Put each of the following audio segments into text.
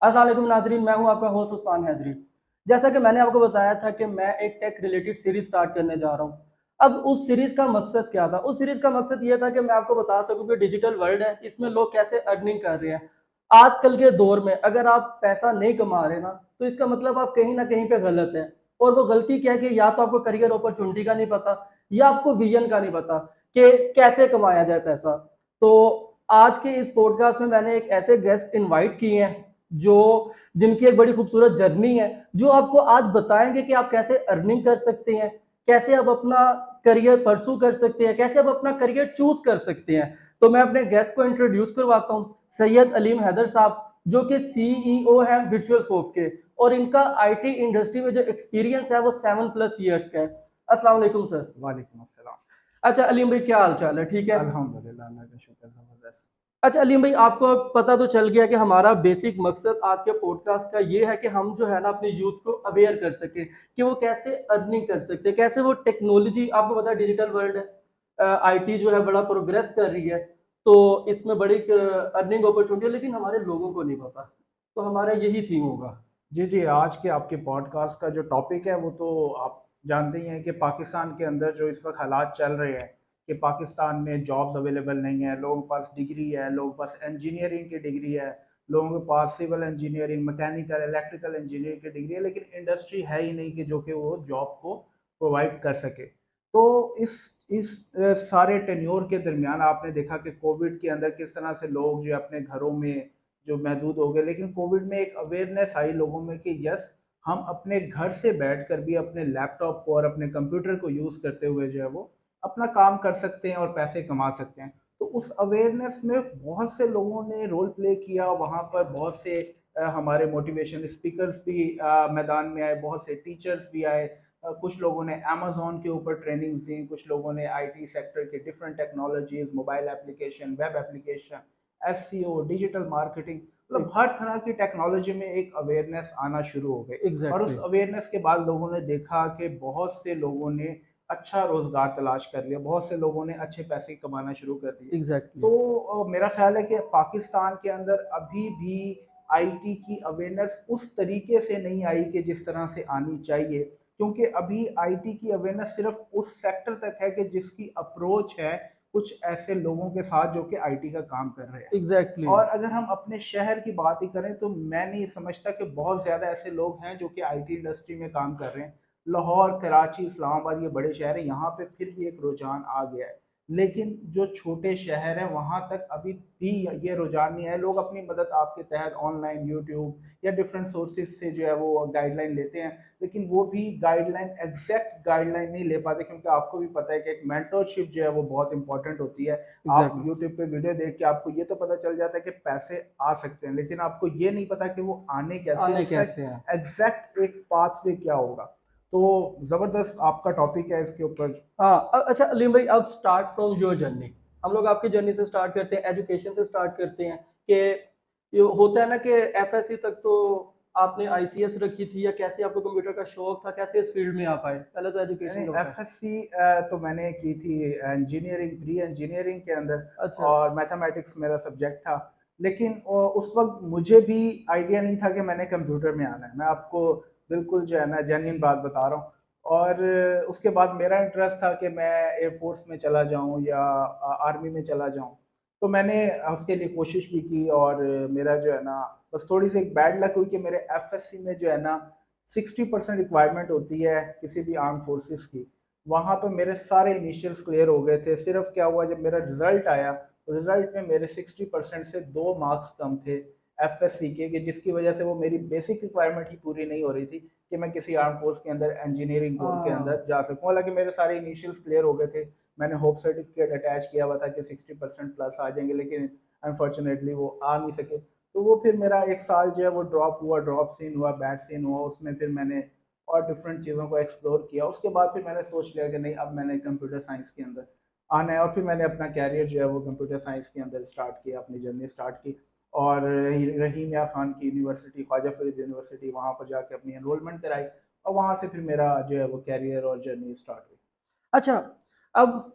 अस्सलाम वालेकुम नाज़रीन, मैं हूं आपका होस्ट उस्मान हैदरी। जैसा कि मैंने आपको बताया था कि मैं एक टेक रिलेटेड सीरीज स्टार्ट करने जा रहा हूं। अब उस सीरीज का मकसद क्या था? उस सीरीज का मकसद ये था कि मैं आपको बता सकूं कि डिजिटल वर्ल्ड है, इसमें लोग कैसे अर्निंग कर रहे हैं। आजकल के दौर में अगर आप पैसा नहीं कमा रहे ना, तो इसका मतलब आप कहीं ना कहीं पे गलत है। और वो गलती क्या है कि या तो आपको करियर अपॉर्चुनिटी का नहीं पता, या आपको विजन का नहीं पता कि कैसे कमाया जाए पैसा। तो आज के इस पॉडकास्ट में मैंने एक ऐसे गेस्ट इनवाइट किए हैं जो जिनकी एक बड़ी खूबसूरत जर्नी है, जो आपको आज बताएंगे कि आप कैसे अर्निंग कर सकते हैं, कैसे आप अपना करियर परसू कर सकते हैं, कैसे आप अपना करियर चूज कर सकते हैं। तो मैं अपने गेस्ट को इंट्रोड्यूस करवाता हूँ, सैयद अलीम हैदर साहब, जो कि सीईओ हैं विर्चुअल सॉफ्ट के, और इनका आईटी इंडस्ट्री में जो एक्सपीरियंस है वो 7+ ईयर्स का है। अस्सलाम वालेकुम सर। वालेकुम अस्सलाम। अच्छा अलीम भाई, क्या हाल चाल है? ठीक है। अल्हम्दुलिल्लाह, अल्लाह का शुक्र, ज़बरदस्त। अच्छा अलीम भाई, आपको पता तो चल गया कि हमारा बेसिक मकसद आज के पॉडकास्ट का ये है कि हम जो है ना अपने यूथ को अवेयर कर सकें कि वो कैसे अर्निंग कर सकते हैं, कैसे वो टेक्नोलॉजी, आपको पता है डिजिटल वर्ल्ड है, आईटी जो है बड़ा प्रोग्रेस कर रही है, तो इसमें बड़ी अर्निंग अपॉर्चुनिटी है, लेकिन हमारे लोगों को नहीं पता। तो हमारा यही थीम होगा। जी, जी, आज के आपके पॉडकास्ट का जो टॉपिक है वो तो आप जानते ही हैं कि पाकिस्तान के अंदर जो इस वक्त हालात चल रहे हैं कि पाकिस्तान में जॉब्स अवेलेबल नहीं है, लोगों के पास डिग्री है, लोगों के पास इंजीनियरिंग की डिग्री है, लोगों के पास civil engineering, mechanical, electrical engineering की डिग्री है, लेकिन इंडस्ट्री है ही नहीं कि जो कि वो जॉब को प्रोवाइड कर सके। तो सारे टेन्योर के दरमियान आपने देखा कि कोविड के अंदर किस तरह से लोग जो अपने घरों में जो महदूद हो गए, लेकिन कोविड में एक अवेयरनेस आई लोगों में कि यस, हम अपने घर से बैठकर भी अपने लैपटॉप को और अपने कंप्यूटर को यूज़ करते हुए जो है वो अपना काम कर सकते हैं और पैसे कमा सकते हैं। तो उस अवेयरनेस में बहुत से लोगों ने रोल प्ले किया, वहाँ पर बहुत से हमारे मोटिवेशन स्पीकर्स भी मैदान में आए, बहुत से टीचर्स भी आए। कुछ लोगों ने अमेज़न के ऊपर ट्रेनिंग्स दी, कुछ लोगों ने आईटी सेक्टर के different technologies, mobile application, web application, SEO, digital marketing, मतलब हर तरह की टेक्नोलॉजी में एक अवेयरनेस आना शुरू हो गई। और उस एग्जैक्टली। अवेयरनेस के बाद लोगों ने देखा कि बहुत से लोगों ने अच्छा रोजगार तलाश कर लिया, बहुत से लोगों ने अच्छे पैसे कमाना शुरू कर दिए। एग्जैक्टली। तो मेरा ख्याल है कि पाकिस्तान के अंदर अभी भी आईटी की अवेयरनेस उस तरीके से नहीं आई कि जिस तरह से आनी चाहिए, क्योंकि अभी आईटी की अवेयरनेस सिर्फ उस सेक्टर तक है कि जिसकी अप्रोच है कुछ ऐसे लोगों के साथ जो कि आईटी का काम कर रहे हैं। एग्जैक्टली। और अगर हम अपने शहर की बात ही करें तो मैं नहीं समझता कि बहुत ज़्यादा ऐसे लोग हैं जो कि आईटी इंडस्ट्री में काम कर रहे हैं। लाहौर, कराची, इस्लामाबाद ये बड़े शहर हैं, यहाँ पे फिर भी एक रुझान आ गया है। लेकिन जो छोटे शहर हैं वहाँ तक अभी भी ये रुझान नहीं है। लोग अपनी मदद आपके तहत ऑनलाइन यूट्यूब या डिफरेंट सोर्सेज से जो है वो गाइडलाइन लेते हैं, लेकिन वो भी गाइडलाइन एग्जैक्ट गाइडलाइन नहीं ले पाते, क्योंकि आपको भी पता है कि एक मेंटरशिप जो है वो बहुत इंपॉर्टेंट होती है। आप एग्जैक्टली। यूट्यूब पे वीडियो देख के आपको ये तो पता चल जाता है कि पैसे आ सकते हैं, लेकिन आपको ये नहीं पता कि वो आने कैसे हैं, आने उसका कैसे हैं? एग्जैक्ट एक पाथवे क्या होगा। तो ज़बरदस्त आपका टॉपिक है इसके ऊपर। हाँ, अच्छा अलीम भाई, अब स्टार्ट फ्रॉम योर जर्नी। हम लोग आपकी जर्नी से स्टार्ट करते हैं, एजुकेशन से स्टार्ट करते हैं कि ये होता है ना कि एफएससी तक तो आपने आईसीएस रखी थी, या कैसे आपको कंप्यूटर का शौक था, कैसे इस फील्ड में आ पाए? पहले तो मैंने एजुकेशन का बताएं। एफएससी तो मैंने की थी इंजीनियरिंग, प्री इंजीनियरिंग के अंदर, अच्छा। और मैथमेटिक्स मेरा सब्जेक्ट था। लेकिन उस वक्त मुझे भी आइडिया नहीं था कि मैंने कंप्यूटर में आना है। मैं आपको बिल्कुल जो है ना जेन्युइन बात बता रहा हूँ। और उसके बाद मेरा इंटरेस्ट था कि मैं एयरफोर्स में चला जाऊँ या आर्मी में चला जाऊँ। तो मैंने उसके लिए कोशिश भी की, और मेरा जो है ना बस थोड़ी सी एक बैड लक हुई कि मेरे एफएससी में जो है ना 60% रिक्वायरमेंट होती है किसी भी आर्म फोर्सेस की। वहाँ पे मेरे सारे इनिशियल्स क्लियर हो गए थे। सिर्फ क्या हुआ, जब मेरा रिजल्ट आया तो रिजल्ट में मेरे 60% से 2 मार्क्स कम थे एफएससी के, कि जिसकी वजह से वो मेरी बेसिक रिक्वायरमेंट ही पूरी नहीं हो रही थी कि मैं किसी आर्म फोर्स के अंदर इंजीनियरिंग कोर के हाँ। अंदर जा सकूँ। हालांकि मेरे सारे इनिशियल्स क्लियर हो गए थे, मैंने होप सर्टिफिकेट अटैच किया हुआ था कि 60% प्लस आ जाएंगे, लेकिन अनफॉर्चुनेटली वो आ नहीं सके। तो वो फिर मेरा एक साल जो है वो ड्रॉप हुआ, ड्रॉप सीन हुआ, बैड सीन हुआ। उसमें फिर मैंने और डिफरेंट चीज़ों को एक्सप्लोर किया। उसके बाद फिर मैंने सोच लिया कि नहीं, अब मैंने कंप्यूटर साइंस के अंदर आना है, और फिर मैंने अपना कैरियर जो है वो कंप्यूटर साइंस के अंदर स्टार्ट किया, अपनी जर्नी स्टार्ट की। और रहीम यार खान की यूनिवर्सिटी, ख्वाजा फरीद यूनिवर्सिटी, वहाँ पर जाके अपनी एनरोलमेंट कराई, और वहाँ से फिर मेरा जो है वो कैरियर और जर्नी स्टार्ट हुई। अच्छा। अब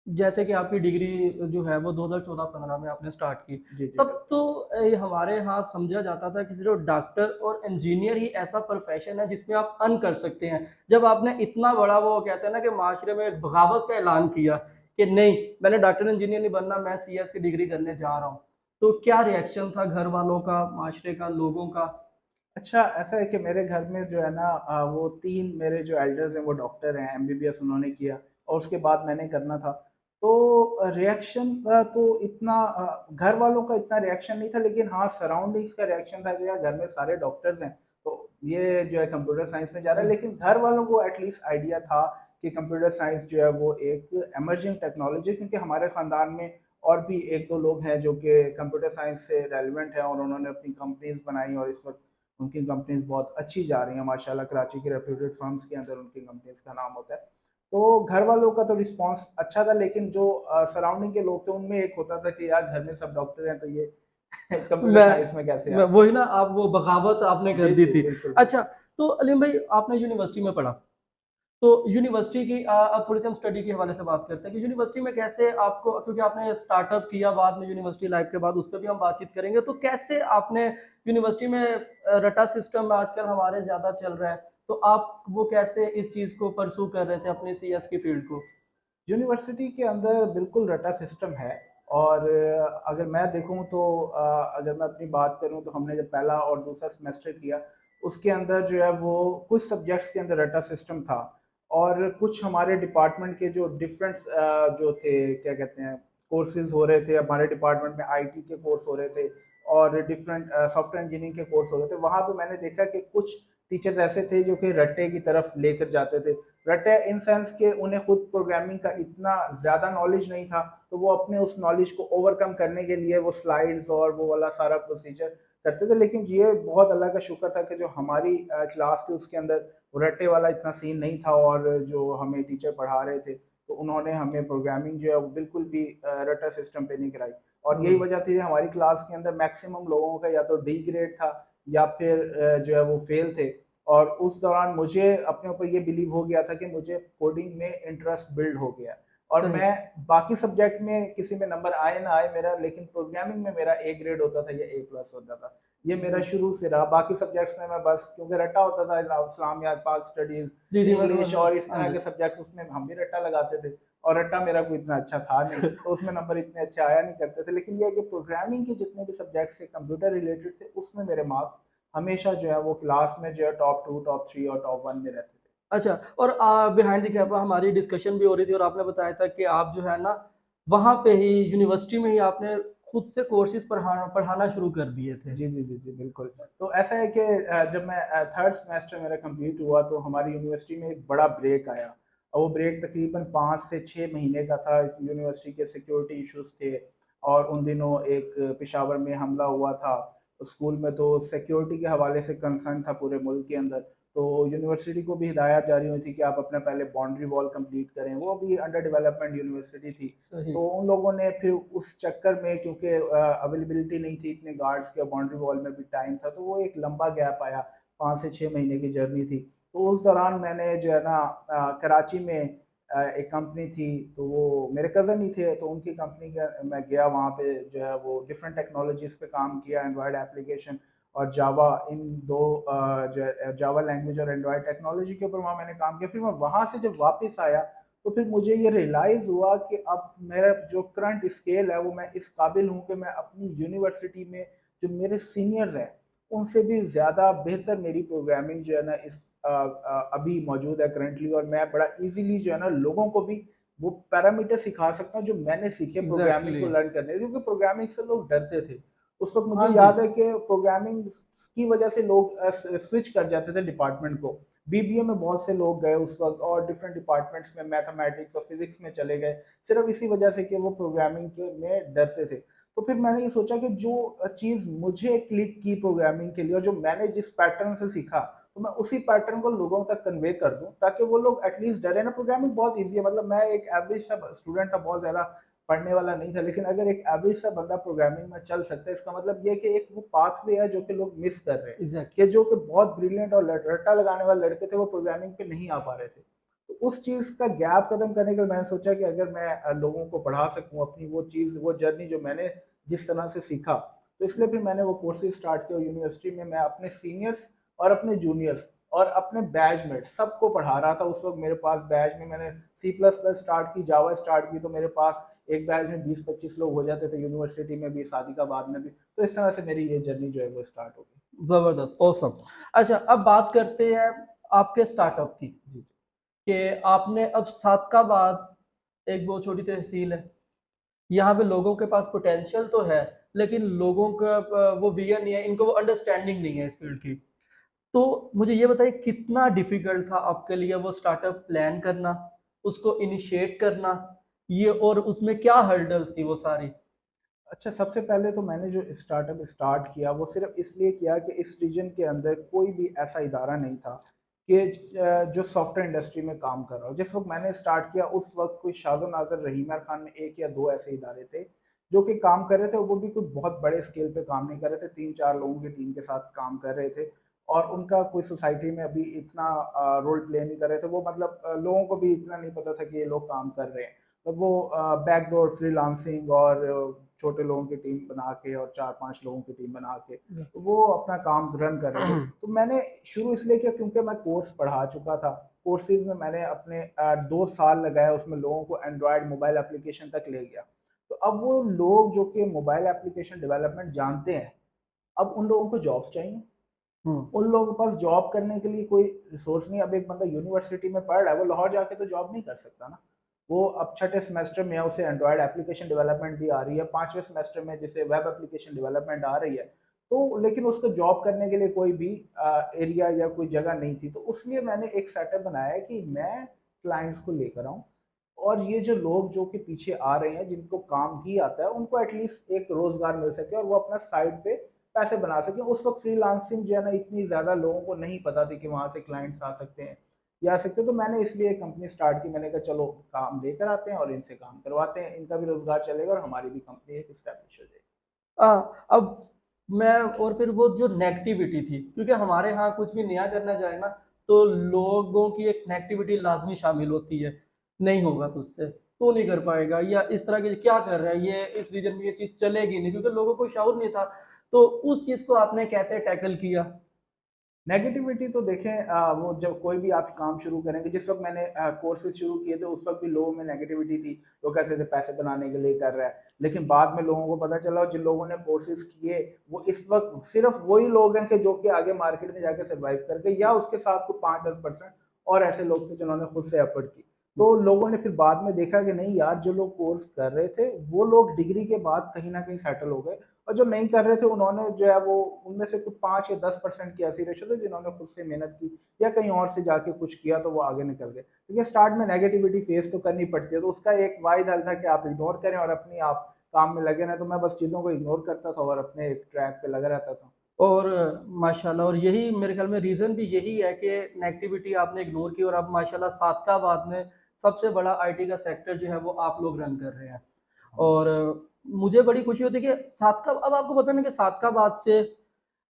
जैसे कि आपकी डिग्री जो है वो 2014-15 में आपने स्टार्ट की, जी, जी, तब बिल्कुल। तो हमारे यहाँ समझा जाता था कि सिर्फ़ डॉक्टर और इंजीनियर ही ऐसा प्रोफ़ेशन है जिसमें आप अर्न कर सकते हैं। जब आपने इतना बड़ा वो कहते हैं ना कि माशरे में एक बगावत का ऐलान किया कि नहीं, मैंने डॉक्टर इंजीनियर नहीं बनना, मैं सीएस की डिग्री करने जा रहा हूँ। तो क्या रिएक्शन था घर वालों का, माशरे का, लोगों का? अच्छा, ऐसा है कि मेरे घर में जो है ना वो 3 मेरे जो एल्डर्स हैं वो डॉक्टर हैं, एमबीबीएस उन्होंने किया और उसके बाद मैंने करना था। तो रिएक्शन का तो इतना घर वालों का इतना रिएक्शन नहीं था, लेकिन हाँ, सराउंडिंग्स का रिएक्शन था कि यार घर में सारे डॉक्टर्स हैं, तो ये जो है कंप्यूटर साइंस में जा रहा है। लेकिन घर वालों को एटलीस्ट आइडिया था कि कंप्यूटर साइंस जो है वो एक इमर्जिंग टेक्नोलॉजी है, क्योंकि हमारे ख़ानदान में और भी 1-2 लोग हैं जो कि कंप्यूटर साइंस से रेलेवेंट हैं और उन्होंने अपनी कंपनीज़ बनाई और इस वक़्त उनकी कंपनीज बहुत अच्छी जा रही हैं माशाल्लाह। कराची के रेप्यूटेड फर्म्स के अंदर उनकी कंपनीज का नाम होता है। तो घर वालों का तो रिस्पांस अच्छा था, लेकिन जो सराउंडिंग के लोग थे उनमें एक होता था कि यार घर में सब डॉक्टर हैं तो ये कंप्यूटर मैं साइंस में कैसे मैं आ गए। वही ना, आप वो बगावत आपने कर जी, दी जी, थी। बिल्कुल, अच्छा, बिल्कुल। तो अलीम भाई आपने यूनिवर्सिटी में पढ़ा, तो यूनिवर्सिटी की अब थोड़ी-सी हम स्टडी के हवाले से बात करते हैं कि यूनिवर्सिटी में कैसे आपको, क्योंकि आपने स्टार्टअप किया बाद में यूनिवर्सिटी लाइफ के बाद, उस पे भी हम बातचीत करेंगे। तो कैसे आपने यूनिवर्सिटी में रटा सिस्टम आजकल हमारे ज़्यादा चल रहा है, तो आप वो कैसे इस चीज़ को परस्यू कर रहे थे अपने सीएस की फील्ड को? यूनिवर्सिटी के अंदर बिल्कुल रटा सिस्टम है और अगर मैं देखूं तो अगर मैं अपनी बात करूं तो हमने जब पहला और दूसरा सेमेस्टर किया उसके अंदर जो है वो कुछ सब्जेक्ट्स के अंदर रटा सिस्टम था और कुछ हमारे डिपार्टमेंट के जो डिफरेंट जो थे क्या कहते हैं कोर्सेज हो रहे थे हमारे डिपार्टमेंट में आईटी के कोर्स हो रहे थे और डिफरेंट सॉफ्टवेयर इंजीनियरिंग के कोर्स हो रहे थे वहां पे मैंने देखा कि कुछ टीचर्स ऐसे थे जो कि रट्टे की तरफ लेकर जाते थे रटे इन सेंस के उन्हें खुद प्रोग्रामिंग का इतना ज़्यादा नॉलेज नहीं था तो वो अपने उस नॉलेज को ओवरकम करने के लिए वो स्लाइड्स और वो वाला सारा प्रोसीजर करते थे लेकिन ये बहुत अल्लाह का शुक्र था कि जो हमारी क्लास थी उसके अंदर रट्टे वाला इतना सीन नहीं था और जो हमें टीचर पढ़ा रहे थे तो उन्होंने हमें प्रोग्रामिंग जो है वो बिल्कुल भी रटा सिस्टम पे नहीं कराई और यही हुँ। वजह थी हमारी क्लास के अंदर मैक्सिमम लोगों का या तो डी ग्रेड था या फिर जो है वो फेल थे और उस दौरान मुझे अपने ऊपर ये बिलीव हो गया था कि मुझे कोडिंग में इंटरेस्ट बिल्ड हो गया और सही। मैं बाकी सब्जेक्ट में किसी में नंबर आए ना आए मेरा लेकिन प्रोग्रामिंग में मेरा ए ग्रेड होता था या ए प्लस होता था ये मेरा जी। शुरू से रहा बाकी सब्जेक्ट्स में मैं बस क्योंकि रट्टा होता था इस्लामियात पाक स्टडीज जी, जी, मैं समझ इंग्लिश रहा और हूँ। इस हाँ तरह जी। के सब्जेक्ट्स उसमें हम भी रट्टा लगाते थे और रट्टा मेरा कोई इतना अच्छा था नहीं तो उसमें नंबर इतने अच्छे आया नहीं करते थे लेकिन ये है कि प्रोग्रामिंग के जितने भी सब्जेक्ट्स थे कंप्यूटर रिलेटेड थे उसमें मेरे मार्क्स हमेशा जो है वो क्लास में जो है टॉप 2 टॉप 3 और टॉप 1 में रहते थे अच्छा, और बिहाइंड द कैमरा हमारी डिस्कशन भी हो रही थी और आपने बताया था कि आप जो है ना, वहाँ पे ही यूनिवर्सिटी में ही आपने खुद से कोर्सेज़ पढ़ाना शुरू कर दिए थे। जी, जी, जी, जी, बिल्कुल। तो ऐसा है कि जब मैं 3rd सेमेस्टर मेरा कंप्लीट हुआ तो हमारी यूनिवर्सिटी में एक बड़ा ब्रेक आया और वो ब्रेक तकरीबन 5 से 6 महीने का था। यूनिवर्सिटी के सिक्योरिटी इश्यूज़ थे और उन दिनों एक पेशावर में हमला हुआ था। स्कूल में तो सिक्योरिटी के हवाले से कंसर्न था पूरे मुल्क के अंदर। तो यूनिवर्सिटी को भी हिदायत जारी हुई थी कि आप अपना पहले बाउंड्री वॉल कंप्लीट करें। वो भी अंडर डेवलपमेंट यूनिवर्सिटी थी। सही। तो उन लोगों ने फिर उस चक्कर में क्योंकि अवेलेबिलिटी नहीं थी इतने गार्ड्स के बाउंड्री वॉल में भी टाइम था तो वो एक लंबा गैप आया 5 से 6 महीने की जर्नी थी तो उस दौरान मैंने जो है ना कराची में एक कंपनी थी तो वो मेरे कज़न ही थे तो उनकी कंपनी का मैं गया वहाँ पे जो है वो डिफरेंट टेक्नोलॉजीज़ पे काम किया एंड्रॉयड एप्लीकेशन और जावा इन दो जो है जावा लैंग्वेज और एंड्रॉयड टेक्नोलॉजी के ऊपर वहाँ मैंने काम किया फिर मैं वहाँ से जब वापस आया तो फिर मुझे ये रियलाइज़ हुआ कि अब मेरा जो करंट स्केल है वो मैं इस काबिल हूँ कि मैं अपनी यूनिवर्सिटी में जो मेरे सीनियर्स हैं उनसे भी ज़्यादा बेहतर मेरी प्रोग्रामिंग जो है ना अभी मौजूद है करंटली और मैं बड़ा इजीली जो है ना लोगों को भी वो पैरामीटर सिखा सकता हूँ जो मैंने सीखे प्रोग्रामिंग एग्ज़ैक्टली। को लर्न करने क्योंकि प्रोग्रामिंग से लोग डरते थे उस वक्त मुझे हाँ जी। याद है कि प्रोग्रामिंग की वजह से लोग स्विच कर जाते थे डिपार्टमेंट को बीबीए में बहुत से लोग गए उस वक्त और डिफरेंट डिपार्टमेंट्स में मैथमेटिक्स और फिजिक्स में चले गए सिर्फ इसी वजह से कि वो प्रोग्रामिंग में डरते थे तो फिर मैंने ये सोचा कि जो चीज़ मुझे क्लिक की प्रोग्रामिंग के लिए और जो मैंने जिस पैटर्न से सीखा तो मैं उसी पैटर्न को लोगों तक कन्वे कर दूं ताकि वो लोग एटलीस्ट डरे ना प्रोग्रामिंग बहुत ईजी है मतलब मैं एक एवरेज सा स्टूडेंट था बहुत ज़्यादा पढ़ने वाला नहीं था लेकिन अगर एक एवरेज सा बंदा प्रोग्रामिंग में चल सकता है इसका मतलब ये कि एक वो पाथवे है जो कि लोग मिस कर रहे हैं एग्ज़ैक्टली। कि जो कि बहुत ब्रिलियंट और रट्टा लगाने वाले लड़के थे वो प्रोग्रामिंग पे नहीं आ पा रहे थे तो उस चीज़ का गैप खत्म करने के लिए मैंने सोचा कि अगर मैं लोगों को पढ़ा सकूँ अपनी वो चीज़, वो जर्नी जो मैंने जिस तरह से सीखा, तो इसलिए फिर मैंने वो कोर्सेज स्टार्ट किया यूनिवर्सिटी में। मैं अपने सीनियर्स और अपने जूनियर्स और अपने बैचमेट सबको पढ़ा रहा था। उस वक्त मेरे पास बैच में मैंने सी प्लस प्लस स्टार्ट की, जावा स्टार्ट की, तो मेरे पास एक बैच में 20-25 लोग हो जाते थे, यूनिवर्सिटी में भी, सादिकाबाद में भी। तो इस तरह से मेरी ये जर्नी जो है वो स्टार्ट हो गई। ज़बरदस्त, ऑसम। अच्छा, अब बात करते हैं आपके स्टार्टअप की, जी जी। कि आपने अब सादकाबाद एक बहुत छोटी तहसील है, यहाँ पे लोगों के पास पोटेंशियल तो है, लेकिन लोगों का वो विजन नहीं है, इनको वो अंडरस्टैंडिंग नहीं है इस फील्ड की। तो मुझे ये बताइए कितना डिफिकल्ट था आपके लिए वो स्टार्टअप प्लान करना, उसको इनिशिएट करना, ये और उसमें क्या हर्डल्स थी वो सारी? अच्छा, सबसे पहले तो मैंने जो स्टार्टअप स्टार्ट किया वो सिर्फ इसलिए किया कि इस रीजन के अंदर कोई भी ऐसा इदारा नहीं था कि जो सॉफ्टवेयर इंडस्ट्री में काम कर रहा हो। जिस वक्त मैंने स्टार्ट किया उस वक्त कोई शाज़ो नाज़र, रहीमा खान में एक या दो ऐसे इदारे थे जो कि काम कर रहे थे। वो भी कोई बहुत बड़े स्केल पे काम नहीं कर रहे थे, 3-4 लोगों की टीम के साथ काम कर रहे थे। और उनका कोई सोसाइटी में अभी इतना रोल प्ले नहीं कर रहे थे वो, मतलब लोगों को भी इतना नहीं पता था कि ये लोग काम कर रहे हैं। तो वो बैकडोर फ्रीलांसिंग और छोटे लोगों की टीम बना के और 4-5 लोगों की टीम बना के तो वो अपना काम रन कर रहे थे। तो मैंने शुरू इसलिए किया क्योंकि मैं कोर्स पढ़ा चुका था। कोर्सेज में मैंने अपने 2 साल लगाया, उसमें लोगों को एंड्रॉयड मोबाइल एप्लीकेशन तक ले गया। तो अब वो लोग जो कि मोबाइल एप्लीकेशन डेवलपमेंट जानते हैं, अब उन लोगों को जॉब्स चाहिए। हम्म। उन लोगों के पास जॉब करने के लिए कोई रिसोर्स नहीं। अब एक बंदा यूनिवर्सिटी में पढ़ रहा है, वो लाहौर जाके तो जॉब नहीं कर सकता ना। वो अब छठे सेमेस्टर में है, उसे एंड्रॉयड एप्लीकेशन डेवलपमेंट भी आ रही है, 5वें सेमेस्टर में जिसे वेब एप्लीकेशन डेवलपमेंट आ रही है। तो लेकिन उसको जॉब करने के लिए कोई भी एरिया या कोई जगह नहीं थी। तो उसलिए मैंने एक सेटअप बनाया है कि मैं क्लाइंट्स को लेकर आऊँ और ये जो लोग जो कि पीछे आ रहे हैं जिनको काम भी आता है उनको एटलीस्ट एक रोजगार मिल सके और वो अपना साइड पे पैसे बना सकें। उस वक्त फ्रीलांसिंग जो है ना, इतनी ज़्यादा लोगों को नहीं पता थी कि वहाँ से क्लाइंट्स आ सकते हैं या आ सकते हैं। तो मैंने इसलिए एक कंपनी स्टार्ट की। मैंने कहा चलो काम लेकर आते हैं और इनसे काम करवाते हैं, इनका भी रोजगार चलेगा और हमारी भी कंपनी एक स्टैब्लिश हो जाएगी। अब मैं और फिर वो जो नेगेटिविटी थी, क्योंकि हमारे यहाँ कुछ भी नया करना जाए ना, तो लोगों की एक नेगेटिविटी लाजमी शामिल होती है, नहीं होगा तुझसे, तू नहीं कर पाएगा, या इस तरह की क्या कर रहा है ये, इस रीजन में ये चीज़ चलेगी नहीं, क्योंकि लोगों को शऊर नहीं था। तो उस चीज़ को आपने कैसे टैकल किया? नेगेटिविटी तो देखें, वो जब कोई भी आप काम शुरू करेंगे, जिस वक्त मैंने कोर्सेज शुरू किए थे उस वक्त भी लोगों में नेगेटिविटी थी। लोग कहते थे पैसे बनाने के लिए कर रहा है, लेकिन बाद में लोगों को पता चला जिन लोगों ने कोर्सेज किए वो इस वक्त सिर्फ वही लोग हैं कि जो कि आगे मार्केट में जाके सर्वाइव कर गए, या उसके साथ को 5-10% और ऐसे लोग थे जिन्होंने खुद से एफर्ट की। तो लोगों ने फिर बाद में देखा कि नहीं यार, जो लोग कोर्स कर रहे थे वो लोग डिग्री के बाद कहीं ना कहीं सेटल हो गए, और जो नहीं कर रहे थे उन्होंने जो है वो, उनमें से कुछ 5 या 10% की ऐसी रेशो थे जिन्होंने खुद से मेहनत की या कहीं और से जाके कुछ किया तो वो आगे निकल गए। क्योंकि स्टार्ट में नेगेटिविटी फेस तो करनी पड़ती है, तो उसका एक वाहिद हल था कि आप इग्नोर करें और अपनी आप काम में लगे रहें। तो मैं बस चीज़ों को इग्नोर करता था और अपने एक ट्रैक पे लगा रहता था। और माशाल्लाह, और यही मेरे ख्याल में रीज़न भी यही है कि नेगेटिविटी आपने इग्नोर की, और अब माशाल्लाह सादकाबाद में सबसे बड़ा आईटी का सेक्टर जो है वो आप लोग रन कर रहे हैं। हाँ। और मुझे बड़ी खुशी होती है कि सादका, अब आपको पता ना कि सादकाबाद से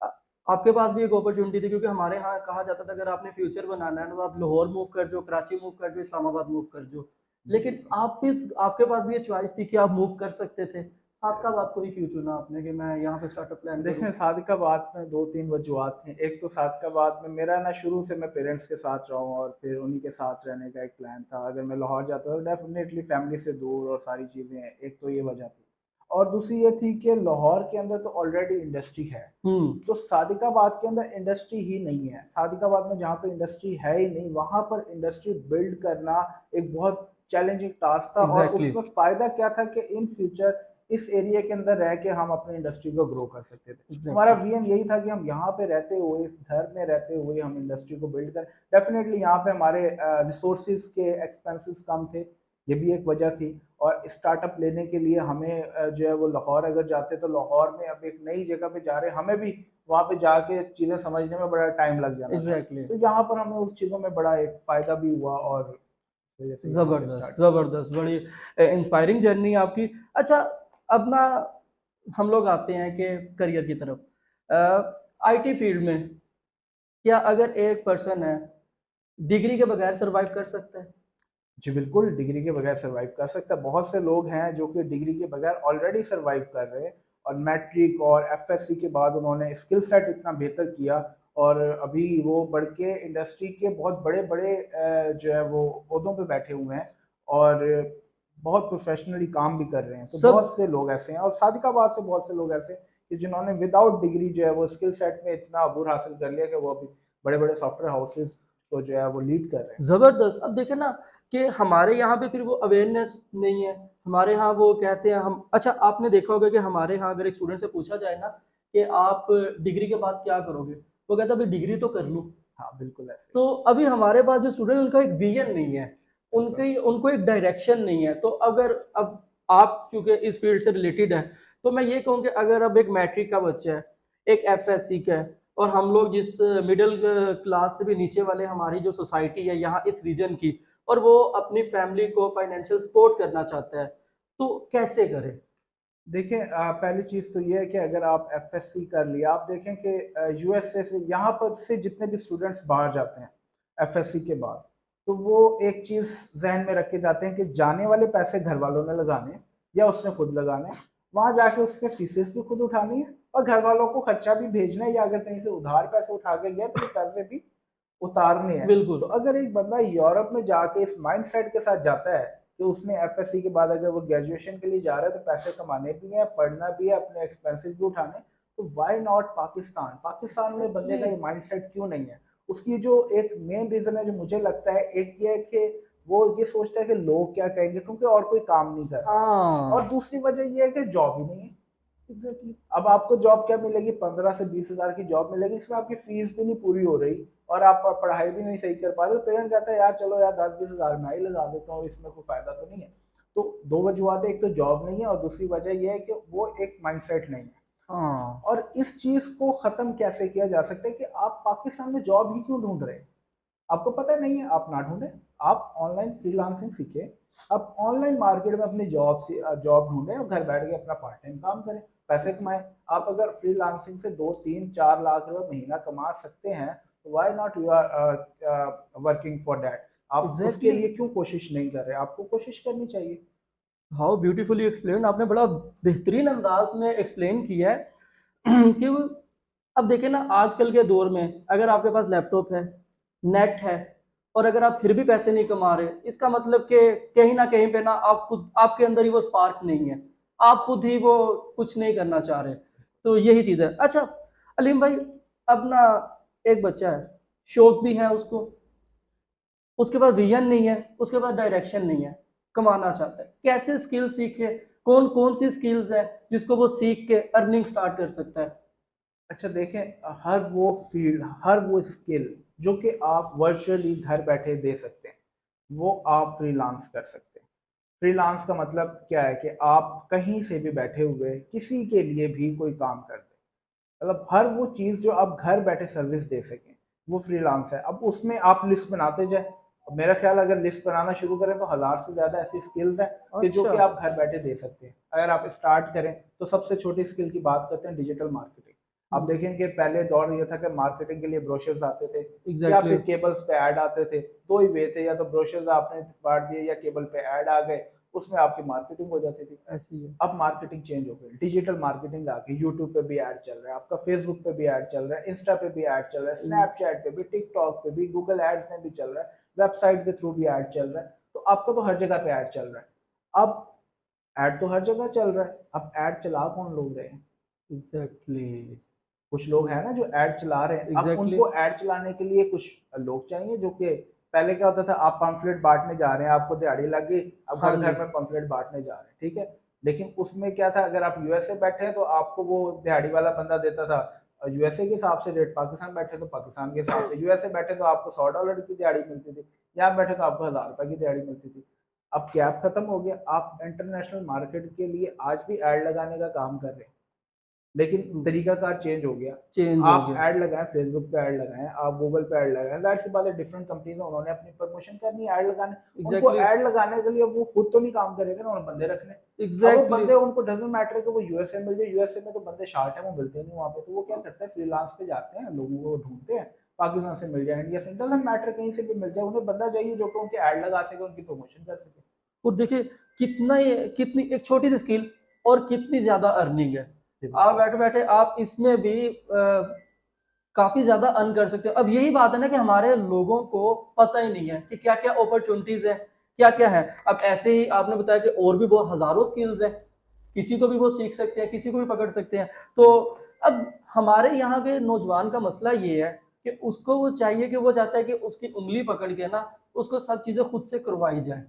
अ, आपके पास भी एक अपॉर्चुनिटी थी, क्योंकि हमारे यहाँ कहा जाता था अगर आपने फ्यूचर बनाना है ना, तो आप लाहौर मूव कर जाओ, कराची मूव कर जाओ, इस्लामाबाद मूव कर जाओ। लेकिन आप भी, आपके पास भी ये चॉइस थी कि आप मूव कर सकते थे। सादकाबाद को ही क्यों चुना आपने कि मैं यहाँ पे स्टार्टअप प्लान करूँ? देखें, सादिकाबाद में 2-3 वजूहत थी। एक तो सादिकाबाद में मेरा ना शुरू से मैं पेरेंट्स के साथ रहा हूँ और फिर उन्हीं के साथ रहने का एक प्लान था। अगर मैं लाहौर जाता तो डेफिनेटली फैमिली से दूर और सारी चीज़ें, एक तो ये वजह थी। और दूसरी ये थी कि लाहौर के अंदर तो ऑलरेडी इंडस्ट्री है। हुँ, तो सादिकाबाद के अंदर इंडस्ट्री ही नहीं है। सादिकाबाद में जहाँ पे इंडस्ट्री है ही नहीं, वहाँ पर इंडस्ट्री बिल्ड करना एक बहुत चैलेंजिंग टास्क था। और एग्ज़ैक्टली, उसमें फ़ायदा क्या था कि इन फ्यूचर इस एरिया के अंदर रह के हम अपनी इंडस्ट्री को ग्रो कर सकते थे। हमारा एग्ज़ैक्टली, विजन यही था कि हम यहाँ पे रहते हुए, घर में रहते हुए हम इंडस्ट्री को बिल्ड करें। डेफ़िनेटली यहाँ पे हमारे रिसोर्सेज़ के एक्सपेंसेस कम थे, ये भी एक वजह थी। और स्टार्टअप लेने के लिए हमें जो है वो लाहौर अगर जाते तो लाहौर में अब एक नई जगह पे जा रहे हैं, हमें भी वहाँ पे जाके चीज़ें समझने में बड़ा टाइम लग जाना था। एग्ज़ैक्टली। तो यहाँ पर हमें उस चीज़ों में बड़ा एक फ़ायदा भी हुआ और इस वजह से यहाँ पे ज़बरदस्त, स्टार्ट किया। ज़बरदस्त, बड़ी इंस्पायरिंग जर्नी आपकी। अच्छा, अब ना हम लोग आते हैं कि करियर की तरफ। आईटी फील्ड में क्या अगर एक पर्सन है, डिग्री के बगैर सर्वाइव कर सकता है? जी बिल्कुल, डिग्री के बगैर सर्वाइव कर सकता है। बहुत से लोग हैं जो कि डिग्री के बगैर ऑलरेडी सर्वाइव कर रहे हैं और मैट्रिक और एफएससी के बाद उन्होंने स्किल सेट इतना बेहतर किया और अभी वो बढ़ के इंडस्ट्री के बहुत बड़े-बड़े जो है वो ओहदों पे बैठे हुए हैं और बहुत प्रोफेशनली काम भी कर रहे हैं। तो सब बहुत से लोग ऐसे हैं और सादिकाबाद से बहुत से लोग ऐसे हैं कि जिन्होंने विदाउट डिग्री जो है वो स्किल सेट में इतना अबूर हासिल कर लिया कि वो अभी बड़े-बड़े सॉफ्टवेयर हाउसेज़ को जो है वो लीड कर रहे हैं। ज़बरदस्त। अब देखिए ना कि हमारे यहाँ पे फिर वो अवेयरनेस नहीं है। हमारे यहाँ वो कहते हैं हम अच्छा आपने देखा होगा कि हमारे यहाँ अगर एक स्टूडेंट से पूछा जाए ना कि आप डिग्री के बाद क्या करोगे? वो कहता है अभी डिग्री तो कर लूँ। हाँ, बिल्कुल ऐसे ही। तो अभी हमारे पास जो स्टूडेंट उनका एक विजन नहीं है, बिल्कुल। उनकी उनको एक डायरेक्शन नहीं है। तो अगर अब आप चूँकि इस फील्ड से रिलेटेड हैं, तो मैं ये कहूँ कि अगर अब एक मैट्रिक का बच्चा है, एक एफएससी का है और हम लोग जिस मिडल क्लास से भी नीचे वाले हमारी जो सोसाइटी है यहाँ इस रीजन की और वो अपनी फैमिली को फाइनेंशियल सपोर्ट करना चाहता है, तो कैसे करे? देखिए पहली चीज़ तो ये है कि अगर आप एफएससी कर लिया, आप देखें कि यूएसए से यहाँ पर से जितने भी स्टूडेंट्स बाहर जाते हैं एफएससी के बाद, तो वो एक चीज़ ज़हन में रख के जाते हैं कि जाने वाले पैसे घर वालों ने लगाने हैं या उसने खुद लगाने हैं। वहाँ जाके उससे फीसेस भी खुद उठानी है और घर वालों को खर्चा भी भेजना है या अगर कहीं से उधार पैसे उठा के गया तो वो पैसे भी उतारने हैं। बिल्कुल। तो अगर एक बंदा यूरोप में जाके इस माइंडसेट के साथ जाता है कि उसने एफएससी के बाद अगर वो ग्रेजुएशन के लिए जा रहा है तो पैसे कमाने भी हैं, पढ़ना भी है, अपने एक्सपेंसेस भी उठाने हैं, तो व्हाई नॉट पाकिस्तान? पाकिस्तान में बंदे एग्ज़ैक्टली। का ये माइंडसेट क्यों नहीं है? उसकी जो एक मेन रीज़न है जो मुझे लगता है, एक ये है कि वो ये सोचता है कि लोग क्या कहेंगे क्योंकि और कोई काम नहीं कर रहा है और हाँ, दूसरी वजह ये है कि जॉब ही नहीं है। एग्ज़ैक्टली। अब आपको जॉब क्या मिलेगी 15 से 20 हज़ार की जॉब मिलेगी, इसमें आपकी फीस भी नहीं पूरी हो रही और आप पढ़ाई भी नहीं सही कर पा रहे, तो पेरेंट कहता है यार चलो यार 10-20 हज़ार मैं ही लगा देता हूँ, इसमें कोई फ़ायदा तो नहीं है। तो 2 वजूहत है, एक तो जॉब नहीं है और दूसरी वजह ये है कि वो एक माइंडसेट नहीं है। हाँ, और इस चीज़ को ख़त्म कैसे किया जा सकता है कि आप पाकिस्तान में जॉब ही क्यों ढूँढ रहे हैं? आपको पता नहीं है, आप ना ढूँढें, आप ऑनलाइन फ्रीलांसिंग सीखें, आप ऑनलाइन मार्केट में अपनी जॉब ढूँढें और घर बैठ के अपना पार्ट टाइम काम करें, पैसे कमाएँ। आप अगर फ्रीलांसिंग से 2, 3, 4 लाख रुपए महीना कमा सकते हैं, तो why not you are working for that? आप उसके एग्ज़ैक्टली। लिए क्यों कोशिश नहीं कर रहे? आपको कोशिश करनी चाहिए। हाउ ब्यूटीफुली एक्सप्लेन्ड आपने बड़ा बेहतरीन अंदाज में एक्सप्लेन किया है कि अब देखिए ना आजकल के दौर में अगर आपके पास लैपटॉप है, नेट है और अगर आप फिर भी पैसे नहीं कमा रहे, इसका मतलब कि कहीं न कहीं पे ना आप खुद आपके अंदर ही वो स्पार्क नहीं है। आप खुद ही वो कुछ नहीं करना चाह रहे। तो यही चीज़ है। अच्छा, अलीम भाई अब ना एक बच्चा है, शौक भी है उसको, उसके पास विजन नहीं है, उसके पास डायरेक्शन नहीं है, कमाना चाहता है। कैसे स्किल सीखे? कौन-कौन सी स्किल्स है जिसको वो सीख के अर्निंग स्टार्ट कर सकता है? अच्छा देखें हर वो फ़ील्ड, हर वो स्किल जो कि आप वर्चुअली घर बैठे दे सकते हैं, वो आप फ्रीलांस कर सकते हैं। फ्रीलांस का मतलब क्या है कि आप कहीं से भी बैठे हुए किसी के लिए भी कोई काम कर दें। मतलब हर वो चीज़ जो आप घर बैठे सर्विस दे सकें, वो फ्रीलांस है। अब उसमें आप लिस्ट बनाते जाएँ। अब मेरा ख़्याल अगर लिस्ट बनाना शुरू करें तो हज़ार से ज़्यादा ऐसी स्किल्स हैं कि जो अच्छा। कि आप घर बैठे दे सकते हैं। अगर आप स्टार्ट करें तो सबसे छोटी स्किल की बात करते हैं डिजिटल मार्केटिंग। आप हुँ, देखेंगे पहले दौर ये था कि मार्केटिंग के लिए ब्रोशर्स आते थे या एग्ज़ैक्टली फिर केबल्स पे ऐड आते थे। 2 ही वे थे या तो ब्रोशर्स आपने बाँट दिए या केबल पे ऐड आ गए, उसमें आपकी मार्केटिंग हो जाती थी। ऐसे ही है। अब मार्केटिंग चेंज हो गई, डिजिटल मार्केटिंग आ गई, यूट्यूब पे भी ऐड चल रहा है, आपका फेसबुक पे भी ऐड चल रहा है, इंस्टा पे भी ऐड चल रहा है, हुँ, स्नैपचैट पे भी, टिकटॉक पे भी, गूगल एड्स में भी चल रहा है, वेबसाइट के थ्रू भी ऐड चल रहा है, तो आपका तो हर जगह पे ऐड चल रहा है। अब ऐड तो हर जगह चल रहा है, अब ऐड चला कौन लोग रहे हैं? एग्ज़ैक्टली। कुछ लोग हैं ना जो ऐड चला रहे हैं, अब एग्ज़ैक्टली। उनको ऐड चलाने के लिए कुछ लोग चाहिए जो कि पहले क्या होता था आप पम्फलेट बाँटने जा रहे हैं, आपको दिहाड़ी लग गई, अब हाँ जी। घर-घर में पम्फलेट बाँटने जा रहे हैं, ठीक है? लेकिन उसमें क्या था अगर आप यूएसए बैठे हैं तो आपको वो दिहाड़ी वाला बंदा देता था यूएसए के हिसाब से रेट, पाकिस्तान बैठे तो पाकिस्तान के हिसाब से, यूएसए बैठे तो आपको $100 की दिहाड़ी मिलती थी, यहाँ बैठे तो आपको ₹1000 की दिहाड़ी मिलती थी। अब गैप खत्म हो गया, आप इंटरनेशनल मार्केट के लिए आज भी ऐड लगाने का काम कर रहे हैं। लेकिन हुँ, तरीकाकार चेंज हो गया। चेंज हो आप गया। ऐड लगाएँ, फेसबुक पे ऐड लगाएँ, आप गूगल पे ऐड लगाएँ, ज़ाहिर-सी बात है डिफरेंट कंपनीज़ हैं, उन्होंने अपनी प्रमोशन करनी है, ऐड लगाने उनको एग्ज़ैक्टली, ऐड लगाने के लिए वो खुद तो नहीं काम करेंगे ना, उन्होंने बंदे रखने। अब वो एग्ज़ैक्टली। बंदे उनको डज़न्ट मैटर कि वो यूएसए मिल जाए, यूएसए में तो बंदे शार्ट हैं, वो मिलते ही नहीं वहाँ पे, तो वो क्या करते हैं फ्रीलांस पे जाते हैं, लोगों को ढूँढते हैं, पाकिस्तान से मिल जाए, इंडिया से, डजंट मैटर, कहीं से भी मिल जाए, उन्हें बंदा चाहिए जो कि उनके ऐड लगा सके, उनकी प्रमोशन कर सके। और देखिए कितना ये कितनी एक छोटी सी स्किल और कितनी ज्यादा अर्निंग है। जी आप बिल्कुल। बैठे बैठे आप इसमें भी काफी ज्यादा अर्न कर सकते हो। अब यही बात है ना कि हमारे लोगों को पता ही नहीं है कि क्या क्या अपॉर्चुनिटीज है, क्या क्या है। अब ऐसे ही आपने बताया कि और भी बहुत हजारों स्किल्स हैं, किसी को भी वो सीख सकते हैं, किसी को भी पकड़ सकते हैं। तो अब हमारे यहाँ के नौजवान का मसला ये है कि उसको वो चाहिए कि वो चाहता है कि उसकी उंगली पकड़ के ना उसको सब चीजें खुद से करवाई जाए।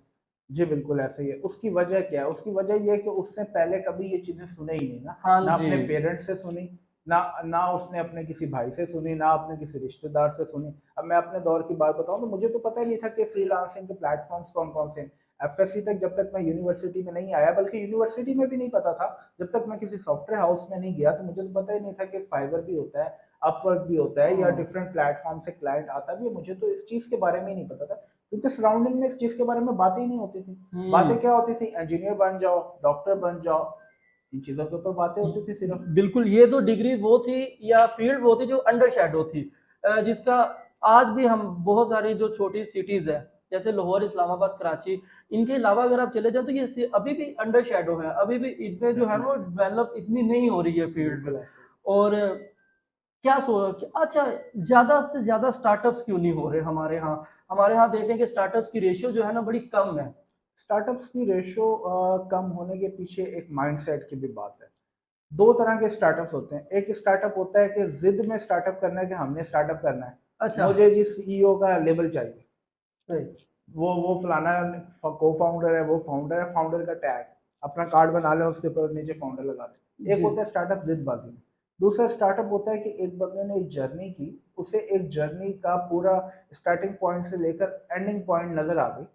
जी बिल्कुल ऐसा ही है। उसकी वजह क्या है? उसकी वजह ये है कि उसने पहले कभी ये चीज़ें सुनी ही नहीं ना। हाँ ना जी। अपने पेरेंट्स से सुनी, ना ना उसने अपने किसी भाई से सुनी, ना अपने किसी रिश्तेदार से सुनी। अब मैं अपने दौर की बात बताऊँ तो मुझे तो पता ही नहीं था कि फ्रीलांसिंग के प्लेटफ़ॉर्म्स कौन-कौन से हैं। एफएससी तक जब तक मैं यूनिवर्सिटी में नहीं आया, बल्कि यूनिवर्सिटी में भी नहीं पता था, जब तक मैं किसी सॉफ्टवेयर हाउस में नहीं गया, तो मुझे तो पता ही नहीं था कि फाइवर भी होता है, अपवर्क भी होता है, या हम्म। डिफरेंट प्लेटफ़ॉर्म से क्लाइंट आता भी है। मुझे तो इस चीज़ के बारे में ही नहीं पता था, क्योंकि सराउंडिंग में इस चीज़ के बारे में बातें ही नहीं होती थी। बातें हम्म। क्या होती थी? इंजीनियर बन जाओ, डॉक्टर बन जाओ, इन चीज़ों के ऊपर बातें होती थी सिर्फ। बिल्कुल, ये तो डिग्री वो थी या फील्ड वो थी जो अंडर शेडो थी, जिसका आज भी हम बहुत सारी जो छोटी सिटीज है जैसे लाहौर, इस्लामाबाद, कराची, इनके अलावा अगर आप चले जाओ तो ये अभी भी अंडर शेडो है, अभी भी इनमें जो है ना डेफिनेटली। डेवलप इतनी नहीं हो रही है फील्ड। बिल्कुल ऐसे ही। और क्या सो अच्छा, ज्यादा से ज्यादा स्टार्टअप्स क्यों नहीं हो रहे हमारे यहाँ? हमारे यहाँ देखें कि स्टार्टअप्स की रेशियो जो है ना बड़ी कम है। स्टार्टअप्स की रेशो कम होने के पीछे एक माइंडसेट की भी बात है। 2 तरह के स्टार्टअप्स होते हैं। एक स्टार्टअप होता है कि ज़िद में स्टार्टअप करना है कि हमने स्टार्टअप करना है। अच्छा। मुझे जी सीईओ का लेबल चाहिए। सही। वो फलाना को-फाउंडर है, वो फाउंडर है, फाउंडर का टैग, अपना कार्ड बना लें, उसके ऊपर नीचे फाउंडर लगा दें। एक जी। होता है स्टार्टअप ज़िदबाज़ी में। दूसरा स्टार्टअप होता है कि एक बंदे ने एक जर्नी की, उसे एक जर्नी का पूरा स्टार्टिंग पॉइंट से लेकर एंडिंग पॉइंट नज़र आ गई।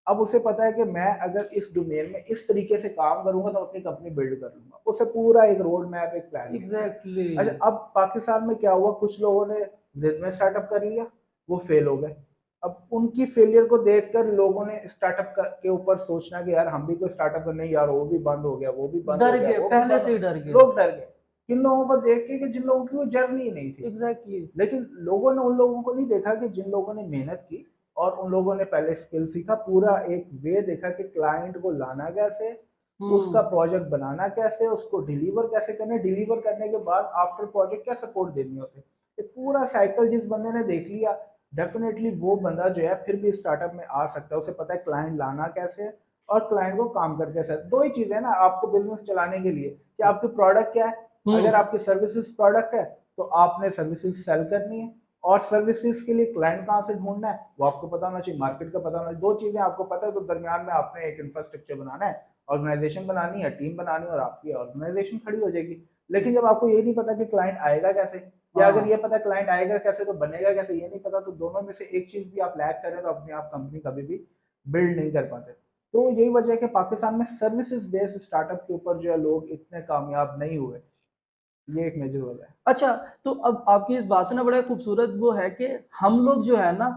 अब उसे पता है कि मैं अगर इस डोमेन में इस तरीके से काम करूँगा तो अपनी कंपनी बिल्ड कर लूँगा। उसे पूरा एक रोड मैप, एक प्लान मिल गया। एग्जैक्टली। अच्छा, अब पाकिस्तान में क्या हुआ, कुछ लोगों ने ज़िद में स्टार्टअप कर लिया, वो फेल हो गए। अब उनकी फेलियर को देखकर लोगों ने स्टार्टअप के ऊपर सोचना कि यार हम भी कोई स्टार्टअप कर, नहीं यार वो भी बंद हो गया, वो भी बंद हो डर गया, गए, वो भी पहले बंद से हो। ही डर गए। लोग डर गए किन लोगों को देख के कि जिन लोगों की वो जर्नी ही नहीं थी। एग्जैक्टली। लेकिन लोगों ने उन लोगों को नहीं देखा कि जिन लोगों ने मेहनत की और उन लोगों ने पहले स्किल सीखा, पूरा एक वे देखा कि क्लाइंट को लाना कैसे, उसका हम्म। प्रोजेक्ट बनाना कैसे, उसको डिलीवर कैसे करना है, डिलीवर करने के बाद आफ्टर प्रोजेक्ट क्या सपोर्ट देनी है उसे। एक पूरा साइकिल जिस बंदे ने देख लिया, डेफिनेटली वो बंदा जो है फिर भी स्टार्टअप में आ सकता है। उसे पता है क्लाइंट लाना कैसे है और क्लाइंट को काम करके कैसे है। दो ही चीज़ें हैं ना आपको बिजनेस चलाने के लिए, कि आपकी प्रोडक्ट क्या है। अगर हम्म। आपकी सर्विसेज प्रोडक्ट है तो आपने सर्विसेज सेल करनी है, और सर्विसेज के लिए क्लाइंट कहाँ से ढूंढना है वो आपको पता होना चाहिए, मार्केट का पता होना चाहिए। दो चीजें आपको पता है तो दरमियान में आपने एक इंफ्रास्ट्रक्चर बनाना है, ऑर्गेनाइजेशन बनानी है, टीम बनानी है, और आपकी ऑर्गेनाइजेशन खड़ी हो जाएगी। लेकिन जब आपको ये नहीं पता कि क्लाइंट आएगा कैसे, या अगर हाँ। ये पता क्लाइंट आएगा कैसे तो बनेगा कैसे ये नहीं पता, तो दोनों में से एक चीज भी आप लैक करें तो अपनी आप कंपनी कभी भी बिल्ड नहीं कर पाते। तो यही वजह है कि पाकिस्तान में सर्विसेज बेस्ड स्टार्टअप के ऊपर जो है लोग इतने कामयाब नहीं हुए। ये एक मेजर वजह है। अच्छा, तो अब आपकी इस बात से ना बड़ा खूबसूरत वो है कि हम लोग जो है ना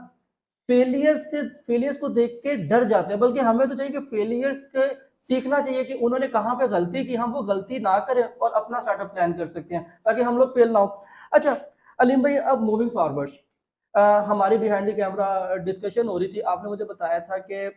फेलियर्स को देख के डर जाते हैं, बल्कि हमें तो चाहिए कि फेलियर्स के सीखना चाहिए कि उन्होंने कहाँ पे गलती की, हम वो गलती ना करें और अपना स्टार्टअप प्लान कर सकते हैं ताकि हम लोग फेल ना हो। अच्छा अलीम भाई, अब मूविंग फॉरवर्ड, हमारी बिहाइंड द कैमरा डिस्कशन हो रही थी, आपने मुझे बताया था कि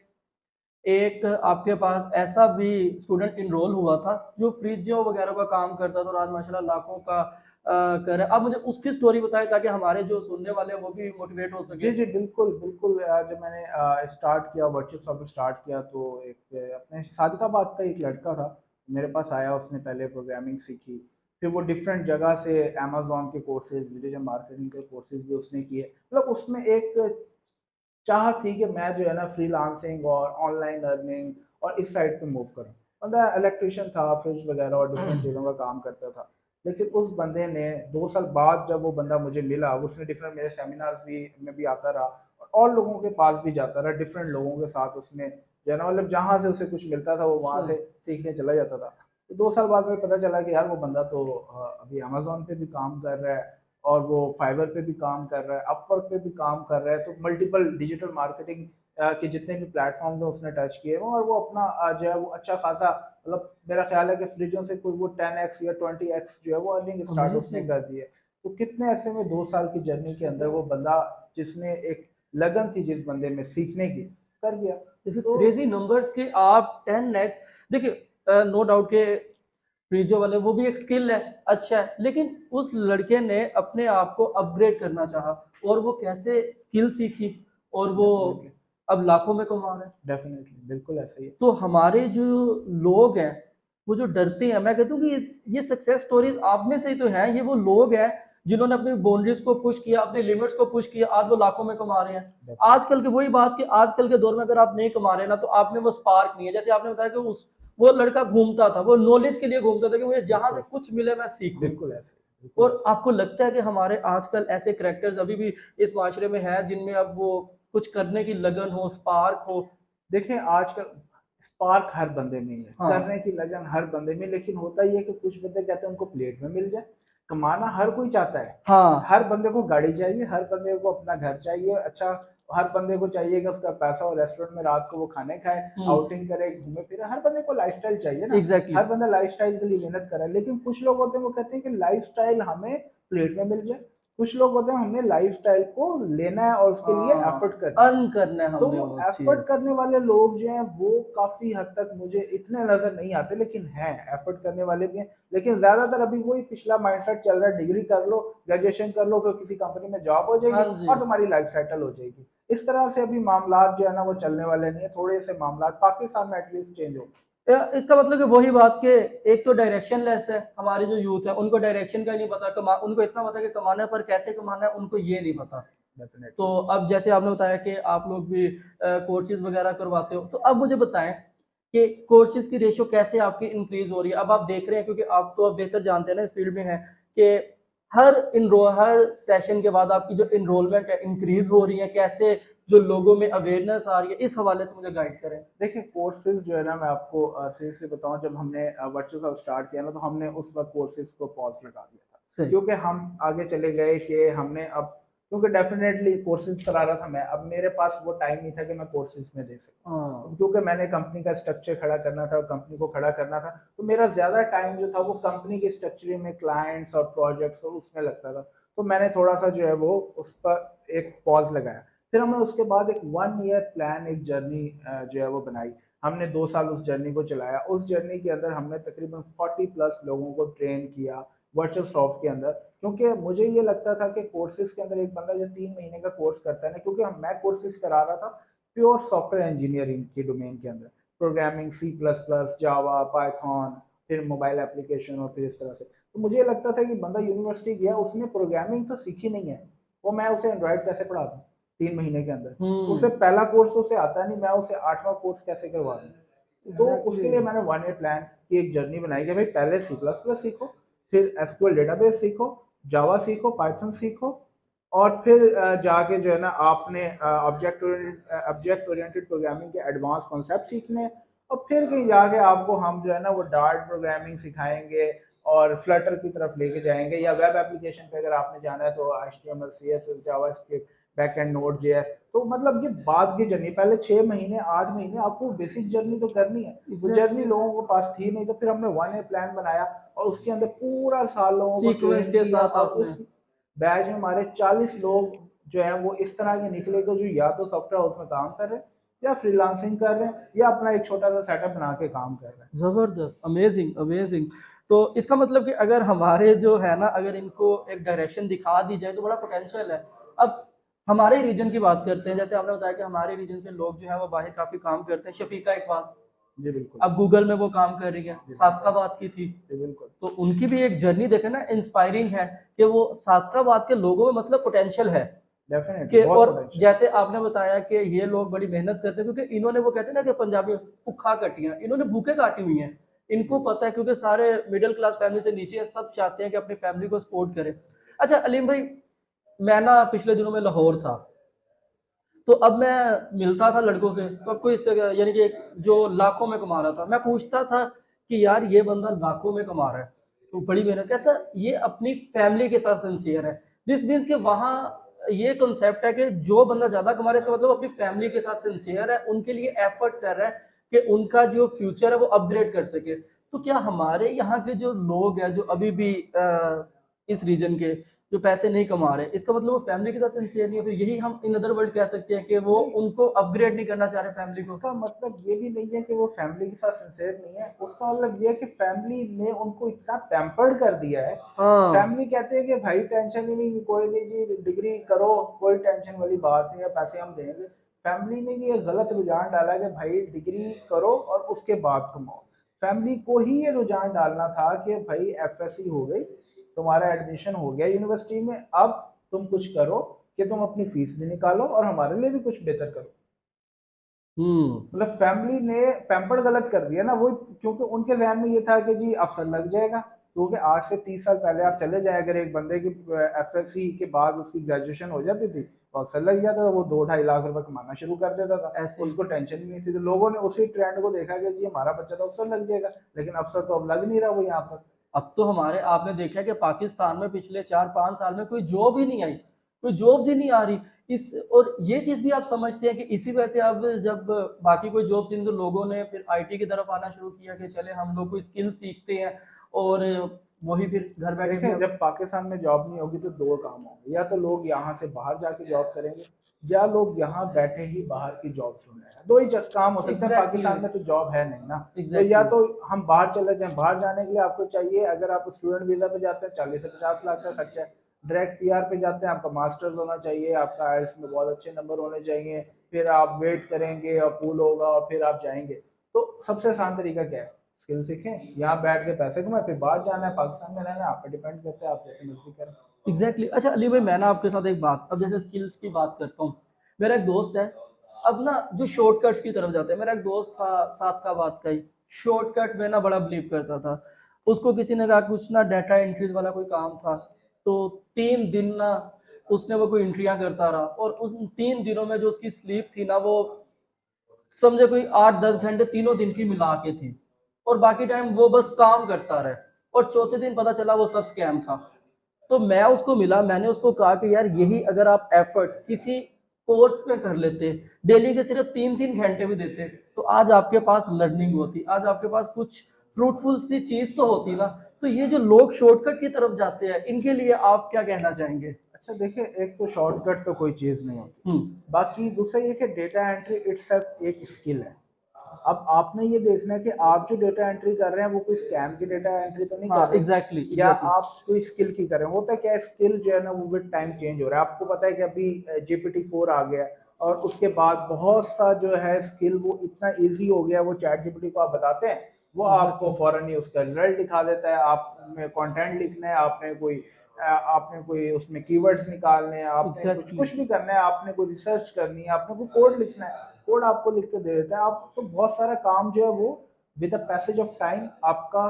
एक आपके पास ऐसा भी स्टूडेंट इनरोल हुआ था जो फ्रिजों वगैरह का काम करता था और आज माशाल्लाह लाखों का कर रहा है। आप मुझे उसकी स्टोरी बताएं ताकि हमारे जो सुनने वाले हैं वो भी मोटिवेट हो जी सके। जी बिल्कुल बिल्कुल। जब मैंने स्टार्ट किया, वर्चुअल शॉपिंग स्टार्ट किया, तो एक अपने सादिकाबाद का एक लड़का था मेरे पास आया। उसने पहले प्रोग्रामिंग सीखी, फिर वो डिफरेंट जगह से अमेजोन के कोर्सेज, डिजिटल मार्केटिंग के कोर्सेज भी उसने किए। मतलब उसमें एक चाह थी कि मैं जो है ना फ्रीलांसिंग और ऑनलाइन अर्निंग और इस साइड पे मूव करूँ। मतलब इलेक्ट्रिशियन था, फ्रिज वगैरह और डिफरेंट चीज़ों का काम करता था। लेकिन उस बंदे ने 2 साल बाद जब वो बंदा मुझे मिला, उसने डिफरेंट मेरे सेमिनार्स भी में भी आता रहा और लोगों के पास भी जाता रहा, डिफरेंट लोगों के साथ उसने जो है ना, मतलब जहाँ से उसे कुछ मिलता था वो वहाँ से सीखने चला जाता था। तो 2 साल बाद मुझे पता चला कि यार वो बंदा तो अभी अमेज़न पे भी काम कर रहा है और वो फाइवर पे भी काम कर रहा है, अपवर्क पे भी काम कर रहा है। तो मल्टीपल डिजिटल मार्केटिंग के जितने भी प्लेटफॉर्म्स हैं उसने टच किए हुए हैं, और वो अपना जो है वो अच्छा खासा, मतलब मेरा ख्याल है कि फ्रिजों से कोई वो 10x या 20x जो है वो अर्निंग स्टार्ट उसने अमेजिंग। कर दी है। तो कितने ऐसे में 2 साल की जर्नी के अंदर वो बंदा जिसने एक लगन थी जिस बंदे में सीखने की कर गया। देखिए तो क्रेजी नंबर्स के आप 10 एक्स, देखिए नो डाउट के फ्रीजो वाले वो भी एक स्किल है, अच्छा है, लेकिन उस लड़के ने अपने आप को अपग्रेड करना चाहा और वो कैसे स्किल सीखी और वो डेफिनेटली, अब लाखों में कमा रहे हैं। डेफिनेटली बिल्कुल ऐसा ही है। तो हमारे जो लोग हैं वो जो डरते हैं, मैं कहता हूँ कि ये सक्सेस स्टोरीज आप में से ही तो हैं, ये वो लोग हैं जिन्होंने अपनी बाउंड्रीज को पुश किया, अपनी लिमिट्स को पुश किया, आज वो लाखों में कमा रहे हैं। डेफिनेटली, आजकल की वही बात कि आजकल के दौर में अगर आप नहीं कमा रहे ना तो आप में वो स्पार्क नहीं है। जैसे आपने बताया कि उस वो लड़का घूमता था, वो नॉलेज के लिए घूमता था कि मुझे जहां से बिल्कुल, कुछ मिले मैं सीखूं। बिल्कुल ऐसे, बिल्कुल और ऐसे। आपको लगता है कि हमारे आजकल ऐसे करेक्टर्स अभी भी इस माशरे में हैं जिनमें अब वो कुछ करने की लगन हो, स्पार्क हो? देखिए आजकल स्पार्क हर बंदे में ही है, हाँ करने की लगन हर बंदे में, लेकिन होता ये है कि कुछ बंदे कहते हैं उनको प्लेट में मिल जाए। कमाना हर कोई चाहता है, हाँ। हर बंदे को गाड़ी चाहिए, हर बंदे को अपना घर चाहिए, अच्छा हर बंदे को चाहिए कि उसका पैसा और रेस्टोरेंट में रात को वो खाने खाए, आउटिंग करे, घूमे फिरे, हर बंदे को लाइफस्टाइल चाहिए ना। एग्जैक्टली। हर बंदा लाइफस्टाइल के लिए मेहनत कर रहा है, लेकिन कुछ लोग होते हैं वो कहते हैं कि लाइफस्टाइल हमें प्लेट में मिल जाए। कुछ लोग होते हैं हमने लाइफस्टाइल को लेना है और उसके लिए एफर्ट हाँ, करनी है। अर्न करना है तो हमने वो वो एफर्ट चीज। करने वाले लोग जो हैं वो काफ़ी हद तक मुझे इतने नज़र नहीं आते, लेकिन हैं एफर्ट करने वाले भी हैं। लेकिन ज़्यादातर अभी वही पिछला माइंडसेट चल रहा है, डिग्री कर लो, ग्रेजुएशन कर लो, फिर किसी कंपनी में जॉब हो हाँ जाएगी जी। और तुम्हारी लाइफ सेटल हो जाएगी। इस तरह से अभी मामलात जो है ना वो चलने वाले नहीं है, थोड़े से मामलात पाकिस्तान में एटलीस्ट चेंज हो। इसका मतलब कि वही बात कि एक तो डायरेक्शन लेस है, हमारी जो यूथ है उनको डायरेक्शन का ही नहीं पता, उनको इतना पता है कि कमाना है पर कैसे कमाना है उनको ये नहीं पता। तो डेफिनेटली। अब जैसे आपने बताया कि आप लोग भी कोर्सेज वगैरह करवाते हो, तो अब मुझे बताएं कि कोर्सेज की रेशियो कैसे आपकी इंक्रीज हो रही है। अब आप देख रहे हैं क्योंकि आप तो अब बेहतर जानते हैं ना, इस फील्ड में है कि हर सेशन के बाद आपकी जो इनरोलमेंट है इंक्रीज हो रही है, कैसे जो लोगों में अवेयरनेस आ रही है, इस हवाले से मुझे गाइड करें। देखिए कोर्सेज जो है ना मैं आपको सीरियसली बताऊं, जब हमने वर्चुअल हब स्टार्ट किया ना तो हमने उस वक्त कोर्सेज को पॉज लगा दिया था, सही। क्योंकि हम आगे चले गए कि हमने अब, क्योंकि डेफिनेटली कोर्सेज करा रहा था मैं, अब मेरे पास वो टाइम नहीं था कि मैं कोर्सेज में दे सकूं। अब हाँ। क्योंकि मैंने कंपनी का स्ट्रक्चर खड़ा करना था और कंपनी को खड़ा करना था, तो मेरा ज़्यादा टाइम जो था वो कंपनी के स्ट्रक्चरिंग में, क्लाइंट्स और प्रोजेक्ट्स और उसमें लगता था। तो मैंने थोड़ा सा जो है वो उस पर एक पॉज लगाया। फिर हमने उसके बाद एक 1 ईयर प्लान, एक जर्नी जो है वो बनाई। हमने 2 साल उस जर्नी को चलाया। उस जर्नी के अंदर हमने तकरीबन 40+ लोगों को ट्रेन किया वर्चुअल शॉप के अंदर, क्योंकि मुझे ये लगता था कि कोर्सेज के अंदर एक बंदा जो 3 महीने का कोर्स करता है ना, क्योंकि मैं कोर्सेज करा रहा था प्योर सॉफ्टवेयर इंजीनियरिंग की डोमेन के अंदर, प्रोग्रामिंग, C++, जावा, पाइथन, फिर मोबाइल एप्लीकेशन और फिर इस तरह से। तो मुझे ये लगता था कि बंदा यूनिवर्सिटी गया, उसने प्रोग्रामिंग तो सीखी नहीं है, वो मैं उसे एंड्रॉइड कैसे पढ़ा दूँ 3 महीने के अंदर। उसे हम्म। पहला कोर्स उसे आता नहीं, मैं उसे 8वां कोर्स कैसे करवा दूँ। तो एग्जैक्टली। उसके लिए मैंने 1 ईयर प्लान की एक जर्नी बनाई कि भाई पहले C++ सीखो, फिर एसक्यूएल डेटाबेस सीखो, जावा सीखो, पाइथन सीखो, और फिर जाके जो है ना आपने ऑब्जेक्ट ओरिएंटेड प्रोग्रामिंग के एडवांस कॉन्सेप्ट सीखने हैं। और फिर कहीं जाके आपको हम जो है ना वो डार्ट प्रोग्रामिंग सिखाएंगे और फ्लटर की तरफ लेके जाएंगे, या वेब एप्लीकेशन पे अगर आपने जाना है तो HTML, CSS, JavaScript, backend node JS. तो मतलब ये बाद की जर्नी, पहले 6 महीने 8 महीने आपको बेसिक जर्नी तो करनी है। वो जर्नी एग्जैक्टली। लोगों के पास थी नहीं, तो फिर हमने 1 ईयर प्लान बनाया और उसके अंदर पूरा साल लोगों को सीक्वेंस ट्रेन के किया। साथ और आपने। उस बैच में हमारे 40 लोग जो है वो इस तरह के निकले कि जो या तो सॉफ्टवेयर हाउस में काम कर रहे हैं, या फ्रीलांसिंग कर रहे हैं, या अपना एक छोटा सा सेटअप बना के काम कर रहे हैं। जबरदस्त, अमेजिंग अमेजिंग। तो इसका मतलब कि अगर हमारे जो है ना, अगर इनको एक डायरेक्शन दिखा दी जाए तो बड़ा पोटेंशियल है। अब हमारे रीजन की बात करते हैं, जैसे आपने बताया कि हमारे रीजन से लोग जो है वो बाहर काफी काम करते हैं। शफीका इकबाल जी बिल्कुल। अब गूगल में वो काम कर रही है, जी बिल्कुल। सादकाबाद की थी। जी बिल्कुल। तो उनकी भी एक जर्नी देखे ना, इंस्पायरिंग है कि वो सादकाबाद के लोगों में मतलब पोटेंशियल है। डेफिनेटली कि बहुत और पोटेंशियल है। जैसे आपने बताया कि ये लोग बड़ी मेहनत करते हैं, क्योंकि इन्होंने, वो कहते हैं ना कि पंजाबी में भूखा कटियां, इन्होंने भूखे काटी हुई हैं। जी इनको पता है, बिल्कुल। क्योंकि सारे मिडिल क्लास फैमिली से नीचे हैं, सब चाहते हैं कि अपनी फैमिली को सपोर्ट करें। अच्छा अलीम भाई, मैं ना पिछले दिनों में लाहौर था, तो अब मैं मिलता था लड़कों से, तो अब कोई यानी कि जो लाखों में कमा रहा था, मैं पूछता था कि यार ये बंदा लाखों में कमा रहा है तो बड़ी मेहनत, कहता ये अपनी फैमिली के साथ सिंसियर है। दिस मीन्स कि वहाँ ये कॉन्सेप्ट है कि जो बंदा ज्यादा कमा रहा है इसका मतलब अपनी फैमिली के साथ सिंसियर है, उनके लिए एफर्ट कर रहा है कि उनका जो फ्यूचर है वो अपग्रेड कर सके। तो क्या हमारे यहाँ के जो लोग हैं जो अभी भी इस रीजन के, जो पैसे नहीं कमा रहे, इसका मतलब वो फैमिली के साथ सिंसियर नहीं है। फिर यही हम इन अदर वर्ड कह सकते हैं कि वो नहीं, उनको अपग्रेड नहीं करना चाह रहे फैमिली को। उसका मतलब ये भी नहीं है कि वो फैमिली के साथ सिंसियर नहीं है, उसका मतलब ये है कि फैमिली ने उनको इतना पैम्पर्ड कर दिया है। हाँ, फैमिली कहते हैं कि भाई टेंशन ही नहीं, कोई नहीं जी, डिग्री करो, कोई टेंशन वाली बात नहीं है, पैसे हम देंगे। फैमिली ने ये गलत रुझान डाला कि भाई डिग्री करो और उसके बाद कमाओ। फैमिली को ही ये रुझान डालना था कि भाई एफएससी हो गई, तुम्हारा एडमिशन हो गया यूनिवर्सिटी में, अब तुम कुछ करो कि तुम अपनी फीस भी निकालो और हमारे लिए भी कुछ बेहतर करो। हम्म, मतलब फैमिली ने पैम्पर्ड गलत कर दिया ना वो, क्योंकि उनके जहन में ये था कि जी अफसर लग जाएगा। क्योंकि आज से 30 साल पहले आप चले जाए, अगर एक बंदे की एफएससी के बाद उसकी ग्रेजुएशन हो जाती थी तो अफसर लग जाता था, वो 2-2.5 लाख रुपए कमाना शुरू कर देता था। ऐसे ही। उसको टेंशन भी नहीं थी, तो लोगों ने उसी ट्रेंड को देखा कि जी हमारा बच्चा तो अफसर लग जाएगा, लेकिन अफसर तो अब लग नहीं रहा वो यहाँ पर। अब तो हमारे आपने देखा है कि पाकिस्तान में पिछले 4-5 साल में कोई जॉब ही नहीं आई, कोई जॉब्स ही नहीं आ रही। इस और ये चीज़ भी आप समझते हैं कि इसी वजह से अब जब बाकी कोई जॉब्स इन, तो लोगों ने फिर आईटी की तरफ आना शुरू किया कि चले हम लोग कोई स्किल सीखते हैं, और वही फिर घर बैठे भी देखें, अब। जब पाकिस्तान में जॉब नहीं होगी तो दो काम होंगे, या तो लोग यहाँ से बाहर जाके जॉब करेंगे, या लोग यहाँ बैठे ही बाहर की जॉब ढूंढेंगे। दो ही काम हो सकते हैं, एग्जैक्टली, पाकिस्तान में तो जॉब है नहीं ना। तो या एग्जैक्टली, तो हम बाहर चले जाएं, बाहर जाने के लिए आपको चाहिए, अगर आप स्टूडेंट वीजा पे जाते हैं 40 से 50 लाख का खर्चा है। डायरेक्ट पीआर पे जाते हैं, आपका मास्टर्स होना चाहिए, आपका आईएलटीएस में बहुत अच्छे नंबर होने चाहिए, फिर आप वेट करेंगे, अप्रूवल होगा और फिर आप जाएंगे। तो सबसे आसान तरीका क्या है? स्किल सीखें, यहाँ बैठ के पैसे कमाएं, फिर बाहर जाना है, पाकिस्तान में रहना है, आप पे डिपेंड करता है, आप जैसे मर्जी करें। एग्जैक्टली। अच्छा अली भाई, मैं ना आपके साथ एक बात, अब जैसे स्किल्स की बात करता हूँ। मेरा एक दोस्त है, अब ना जो शॉर्टकट्स की तरफ जाते हैं, मेरा एक दोस्त था सातकाबाद का ही, शॉर्टकट में ना बड़ा बिलीव करता था। उसको किसी ने कहा कुछ ना डाटा एंट्रीज वाला कोई काम था, तो 3 दिन ना उसने वो कोई एंट्रियां करता रहा, और उस 3 दिनों में जो उसकी स्लीप थी ना, वो समझे कोई 8-10 घंटे तीनों दिन की मिला के थी, और बाकी टाइम वो बस काम करता रहे। और चौथे दिन पता चला वो सब स्कैम था। तो मैं उसको मिला, मैंने उसको कहा कि यार यही अगर आप एफर्ट किसी कोर्स में कर लेते, डेली के सिर्फ 3-3 घंटे भी देते, तो आज आपके पास लर्निंग होती, आज आपके पास कुछ फ्रूटफुल सी चीज तो होती ना। तो ये जो लोग शॉर्टकट की तरफ जाते हैं, इनके लिए आप क्या कहना चाहेंगे? अच्छा देखिए, एक तो शॉर्टकट तो कोई चीज़ नहीं होती। हम्म। बाकी दूसरा ये कि डेटा एंट्री इटसेल्फ एक स्किल है। अब आपने ये देखना है कि आप जो डेटा एंट्री कर रहे हैं वो कोई स्कैम की डेटा एंट्री तो नहीं हाँ, कर रहे, एग्जैक्टली, या एग्जैक्टली। आप कोई स्किल की कर रहे हैं। होता है क्या, स्किल जो है ना वो विद टाइम चेंज हो रहा है। आपको पता है कि अभी GPT-4 आ गया है, और उसके बाद बहुत सा जो है स्किल वो इतना ईजी हो गया है, वो चैट जीपीटी को आप बताते हैं, वो आपको एग्जैक्टली, फौरन ही उसका रिजल्ट दिखा देता है। आप में कंटेंट लिखना है, आपने कोई उसमें कीवर्ड्स निकालने हैं, आपने कुछ एग्जैक्टली। कुछ भी करना है, आपने कोई रिसर्च करनी है, आपने कोई कोड लिखना है, कोड आपको लिख के दे देता है। आप तो बहुत सारा काम जो है वो with the passage of time आपका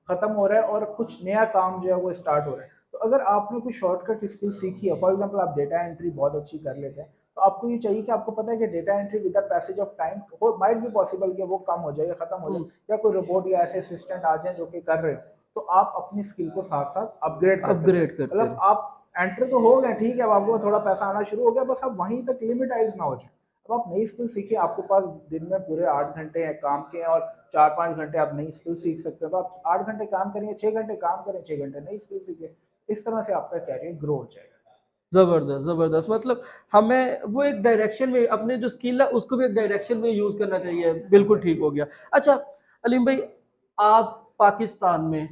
खत्म हो रहा है, और कुछ नया काम जो है वो स्टार्ट हो रहा है। तो अगर आपने कोई शॉर्टकट स्किल सीखी है, फॉर एग्जांपल आप डेटा एंट्री बहुत अच्छी कर लेते हैं, तो आपको ये चाहिए कि आपको पता है कि data entry with the passage of time वो माइट भी पॉसिबल कि वो कम हो जाए या खत्म हो जाए, हम्म। या कोई रोबोट या ऐसे असिस्टेंट आ जाए जो कि कर रहे हो। तो आप अपनी स्किल को साथ साथ अपग्रेड करते जाए। अपग्रेड करते मतलब रहे। आप एंटर तो हो गए, ठीक है, अब आपको थोड़ा पैसा आना शुरू हो गया, बस आप वहीं तक लिमिटाइज ना हो जाए। अब आप नई स्किल सीखिए, आपके पास दिन में पूरे 8 घंटे हैं काम के हैं, और 4-5 घंटे आप नई स्किल सीख सकते हैं। तो आप 8 घंटे काम करेंगे, 6 घंटे काम करें, 6 घंटे नई स्किल सीखिए। इस तरह से आपका कैरियर ग्रो हो जाएगा। जबरदस्त, जबरदस्त। मतलब हमें वो एक डायरेक्शन में अपने जो स्किल है उसको भी एक डायरेक्शन में यूज करना चाहिए। बिल्कुल ठीक एग्जैक्टली। हो गया। अच्छा अलीम भाई, आप पाकिस्तान में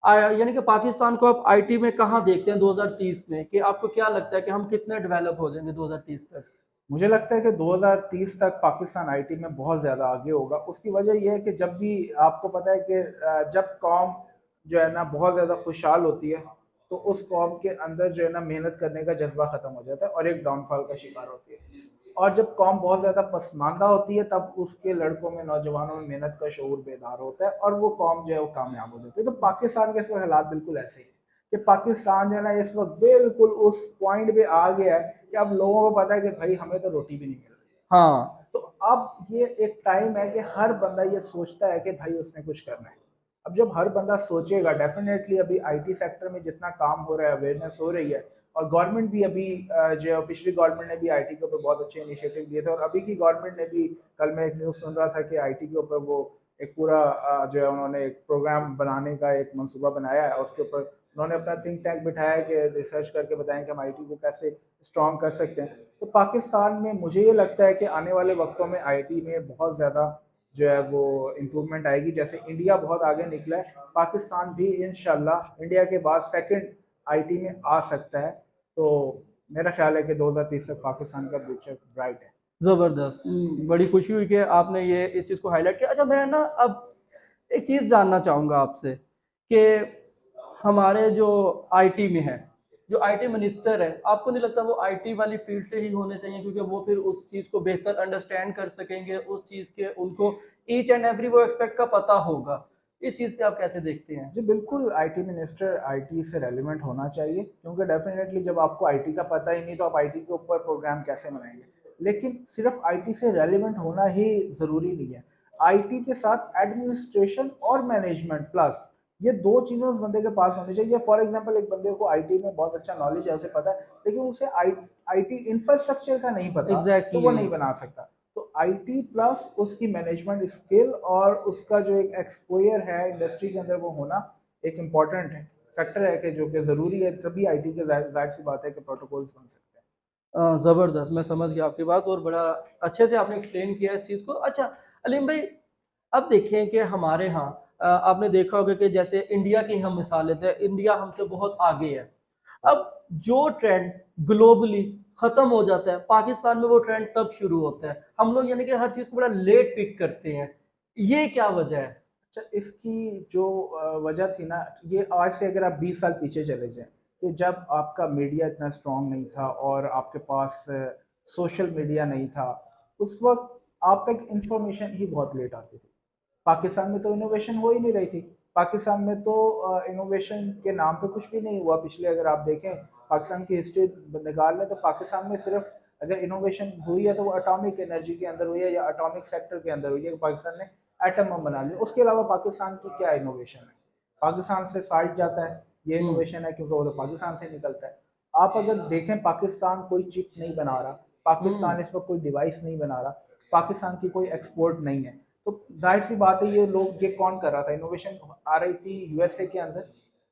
यानी कि पाकिस्तान को आप आईटी में कहाँ देखते हैं 2030 में, कि आपको क्या लगता है कि हम कितने डेवलप हो जाएंगे 2030 तक? मुझे लगता है कि 2030 तक पाकिस्तान आईटी में बहुत ज़्यादा आगे होगा। उसकी वजह यह है कि जब भी आपको पता है कि जब कौम जो है ना बहुत ज़्यादा खुशहाल होती है, तो उस कौम के अंदर जो है ना मेहनत करने का जज्बा ख़त्म हो जाता है और एक डाउनफॉल का शिकार होती है। और जब कौम बहुत ज़्यादा पसमानदा होती है, तब उसके लड़कों में, नौजवानों में मेहनत का शऊर बेदार होता है, और वो कौम जो है वो कामयाब हो जाती है। तो पाकिस्तान के इस वक्त हालात बिल्कुल ऐसे ही है कि पाकिस्तान जो है ना इस वक्त बिल्कुल उस पॉइंट पे आ गया है कि अब लोगों को पता है कि भाई हमें तो रोटी भी नहीं मिल रही। हाँ। तो अब ये एक टाइम है कि हर बंदा ये सोचता है कि भाई उसने कुछ करना है। अब जब हर बंदा सोचेगा, डेफिनेटली अभी आईटी सेक्टर में जितना काम हो रहा है, अवेयरनेस हो रही है, और गवर्नमेंट भी अभी जो पिछली गवर्नमेंट ने भी आईटी के ऊपर बहुत अच्छे इनिशिएटिव लिए थे, और अभी की गवर्नमेंट ने भी, कल मैं एक न्यूज़ सुन रहा था कि आईटी के ऊपर वो एक पूरा जो है उन्होंने एक प्रोग्राम बनाने का एक मंसूबा बनाया है, और उसके ऊपर उन्होंने अपना थिंक टैंक बिठाया है कि रिसर्च करके बताएं कि हम आईटी को कैसे स्ट्रॉन्ग कर सकते हैं। तो पाकिस्तान में मुझे ये लगता है कि आने वाले वक्तों में आईटी में बहुत ज़्यादा जो है वो इम्प्रूवमेंट आएगी। जैसे इंडिया बहुत आगे निकला है, पाकिस्तान भी इंशाल्लाह इंडिया के बाद सेकंड आईटी में आ सकता है। तो मेरा ख्याल है कि 2030 तक पाकिस्तान का फ्यूचर ब्राइट है। ज़बरदस्त। बड़ी खुशी हुई कि आपने ये इस चीज़ को हाईलाइट किया। अच्छा, मैं ना अब एक चीज़ जानना चाहूँगा आपसे कि हमारे जो आईटी में है, जो आईटी मिनिस्टर है, आपको नहीं लगता वो आईटी वाली फील्ड से ही होने चाहिए, क्योंकि वो फिर उस चीज़ को बेहतर अंडरस्टैंड कर सकेंगे, उस चीज़ के उनको ईच एंड एवरी वो एस्पेक्ट का पता होगा। इस चीज़ पे आप कैसे देखते हैं? जी बिल्कुल, आईटी मिनिस्टर आईटी से रेलिवेंट होना चाहिए, क्योंकि डेफिनेटली जब आपको आईटी का पता ही नहीं तो आप आईटी के ऊपर प्रोग्राम कैसे बनाएंगे। लेकिन सिर्फ आईटी से रेलिवेंट होना ही ज़रूरी नहीं है। आईटी के साथ एडमिनिस्ट्रेशन और मैनेजमेंट प्लस ये दो चीज़ें उस बंदे के पास होनी चाहिए। फॉर एग्जांपल, एक बंदे को आईटी में बहुत अच्छा नॉलेज है, उसे पता है, लेकिन उसे आईटी इंफ्रास्ट्रक्चर का नहीं पता, तो वो एग्ज़ैक्टली। नहीं बना सकता। तो आईटी प्लस उसकी मैनेजमेंट स्किल और उसका जो एक एक्सपोजर है इंडस्ट्री के अंदर वो होना एक इम्पॉर्टेंट फैक्टर है, कि जो कि ज़रूरी है, तभी आईटी के जाहिर सी बात है कि प्रोटोकॉल्स बन सकते हैं। ज़बरदस्त, मैं समझ गया आपकी बात और बड़ा अच्छे से आपने एक्सप्लेन किया इस चीज़ को। अच्छा, अलीम भाई, अब देखें कि हमारे यहाँ आपने देखा होगा कि जैसे इंडिया की हम मिसाल लेते हैं, इंडिया हमसे बहुत आगे है। अब जो ट्रेंड ग्लोबली ख़त्म हो जाता है, पाकिस्तान में वो ट्रेंड तब शुरू होता है। हम लोग यानी कि हर चीज़ को बड़ा लेट पिक करते हैं। ये क्या वजह है? अच्छा, इसकी जो वजह थी ना, ये आज से अगर आप 20 साल पीछे चले जाएं, कि जब आपका मीडिया इतना स्ट्रांग नहीं था और आपके पास सोशल मीडिया नहीं था, उस वक्त आप तक इंफॉर्मेशन ही बहुत लेट आती थी। पाकिस्तान में तो इनोवेशन हो ही नहीं रही थी। पाकिस्तान में तो इनोवेशन के नाम पे कुछ भी नहीं हुआ। पिछले अगर आप देखें पाकिस्तान की हिस्ट्री निकाल लें, तो पाकिस्तान में सिर्फ अगर इनोवेशन हुई है तो वो एटॉमिक एनर्जी के अंदर हुई है या एटॉमिक सेक्टर के अंदर हुई है कि पाकिस्तान ने एटम बम बना लिया। उसके अलावा पाकिस्तान की क्या इनोवेशन है? पाकिस्तान से साल्ट जाता है, ये हुँ, इनोवेशन है, क्योंकि वो तो पाकिस्तान से निकलता है। आप अगर देखें, पाकिस्तान कोई चिप नहीं बना रहा, हुँ, पाकिस्तान इस पर कोई डिवाइस नहीं बना रहा, पाकिस्तान की कोई एक्सपोर्ट नहीं है। तो जाहिर सी बात है, ये लोग ये कौन कर रहा था? इनोवेशन आ रही थी यूएसए के अंदर,